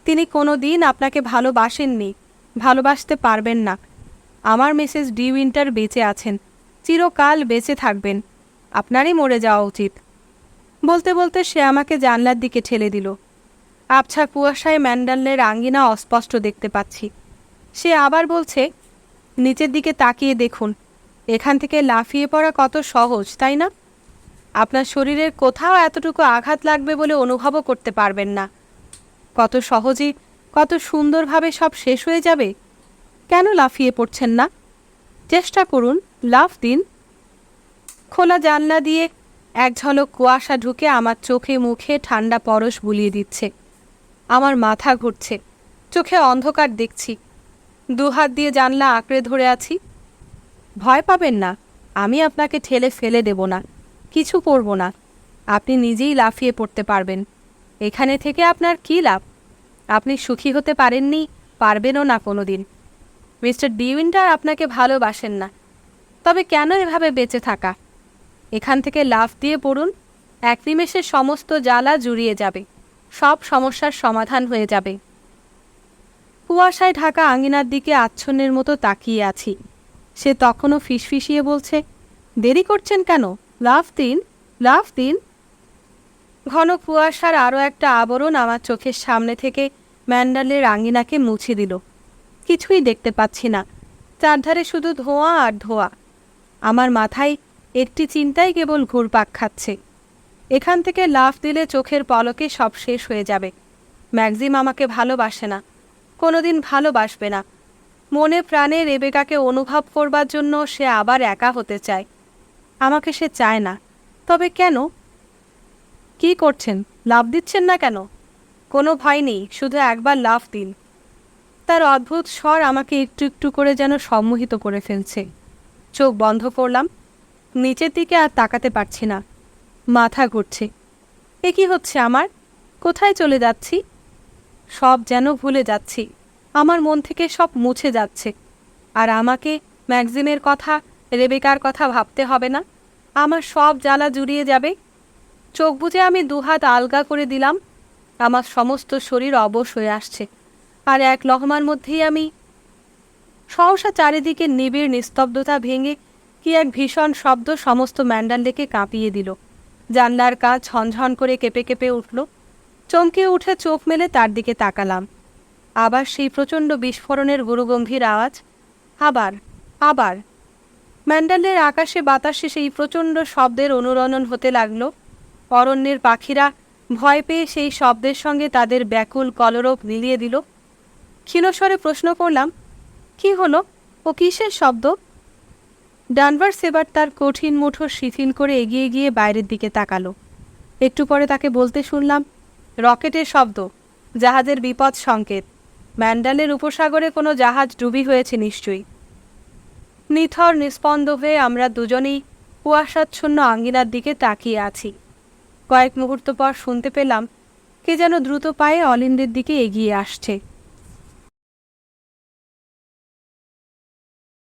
তিনি কোনো দিন আপনাকে ভালোবাসেননি, ভালোবাসতে পারবেন না। আমার মিসেস ডি উইন্টার বেঁচে আছেন, চিরকাল বেঁচে থাকবেন। আপনারই মরে যাওয়া উচিত। বলতে বলতে সে আমাকে জানলার দিকে ঠেলে দিল। আবছা কুয়াশায় ম্যান্ডালের আঙ্গিনা অস্পষ্ট দেখতে পাচ্ছি। সে আবার বলছে, নিচের দিকে তাকিয়ে দেখুন। এখান থেকে লাফিয়ে পড়া কত সহজ, তাই না? আপনার শরীরের কোথাও এতটুকু আঘাত লাগবে বলে অনুভবও করতে পারবেন না। কত সহজে, কত সুন্দরভাবে সব শেষ হয়ে যাবে। কেন লাফিয়ে পড়ছেন না? চেষ্টা করুন, লাফ দিন। খোলা জানলা দিয়ে এক ঝলক কুয়াশা ঢুকে আমার চোখে মুখে ঠান্ডা পরশ বুলিয়ে দিচ্ছে। আমার মাথা ঘুরছে, চোখে অন্ধকার দেখছি। দুহাত দিয়ে জানলা আঁকড়ে ধরে আছি। ভয় পাবেন না, আমি আপনাকে ঠেলে ফেলে দেব না, কিছু করব না। আপনি নিজেই লাফিয়ে পড়তে পারবেন। এখানে থেকে আপনার কী লাভ? আপনি সুখী হতে পারেননি, পারবেনও না কোনো দিন। মিস্টার ডি উইন্টার আপনাকে ভালোবাসেন না। তবে কেন এভাবে বেঁচে থাকা? এখান থেকে লাফ দিয়ে পড়ুন। এক নিমেষে সমস্ত জ্বালা জুড়িয়ে যাবে, সব সমস্যার সমাধান হয়ে যাবে। কুয়াশায় ঢাকা আঙিনার দিকে আচ্ছন্নের মতো তাকিয়ে আছি। সে তখনও ফিসফিসিয়ে বলছে, দেরি করছেন কেন? লাফ দিন, লাফ দিন। ঘন কুয়াশার আরও একটা আবরণ আমার চোখের সামনে থেকে ম্যান্ডালের আঙিনাকে মুছে দিল। কিছুই দেখতে পাচ্ছি না, চারধারে শুধু ধোঁয়া আর ধোঁয়া। আমার মাথায় একটি চিন্তাই কেবল ঘুরপাক খাচ্ছে। এখান থেকে লাফ দিলে চোখের পলকে সব শেষ হয়ে যাবে। ম্যাক্সিম আমাকে ভালোবাসে না, কোনোদিন ভালোবাসবে না। মনে প্রাণে রেবেকাকে অনুভব করবার জন্য সে আবার একা হতে চায়। আমাকে সে চায় না। তবে কেন? কি করছেন? লাফ দিচ্ছেন না কেন? কোনো ভয় নেই, শুধু একবার লাফ দিন। তার অদ্ভুত স্বর আমাকে একটু একটু করে যেন সম্মোহিত করে ফেলছে। চোখ বন্ধ করলাম। নিচের দিকে আর তাকাতে পারছি না। মাথা ঘুরছে। এ কি হচ্ছে আমার? কোথায় চলে যাচ্ছি? সব যেন ভুলে যাচ্ছি। আমার মন থেকে সব মুছে যাচ্ছে। আর আমাকে ম্যাক্সিমের কথা, রেবেকার কথা ভাবতে হবে না। আমার সব জ্বালা জুড়িয়ে যাবে। চোখ বুজে আমি দুহাত আলগা করে দিলাম। আমার সমস্ত শরীর অবশ হয়ে আসছে। আর এক লহমার মধ্যেই আমি সহসা চারিদিকে নিবিড় নিস্তব্ধতা ভেঙে কি এক ভীষণ শব্দ সমস্ত ম্যান্ডালেকে কাঁপিয়ে দিল। জানলার কাজ ঝনঝন করে কেঁপে কেঁপে উঠল। চমকে উঠে চোখ মেলে তার দিকে তাকালাম। আবার সেই প্রচণ্ড বিস্ফোরণের গুরুগম্ভীর আওয়াজ। আবার আবার ম্যান্ডালের আকাশে বাতাসে সেই প্রচণ্ড শব্দের অনুরণন হতে লাগলো। অরণ্যের পাখিরা ভয় পেয়ে সেই শব্দের সঙ্গে তাদের ব্যাকুল কলরব মিলিয়ে দিল। ক্ষীণস্বরে প্রশ্ন করলাম, কি হলো? ও কিসের শব্দ? ডানভার্স এবার তার কঠিন মুঠো শিথিল করে এগিয়ে গিয়ে বাইরের দিকে তাকালো। একটু পরে তাকে বলতে শুনলাম, রকেটের শব্দ, জাহাজের বিপদ সংকেত। ম্যান্ডালের উপসাগরে কোনো জাহাজ ডুবি হয়েছে নিশ্চয়ই। নিথর নিস্পন্দ হয়ে আমরা দুজনেই কুয়াশাচ্ছন্ন আঙ্গিনার দিকে তাকিয়ে আছি। কয়েক মুহূর্ত পর শুনতে পেলাম কে যেন দ্রুত পায়ে অলিন্দের দিকে এগিয়ে আসছে।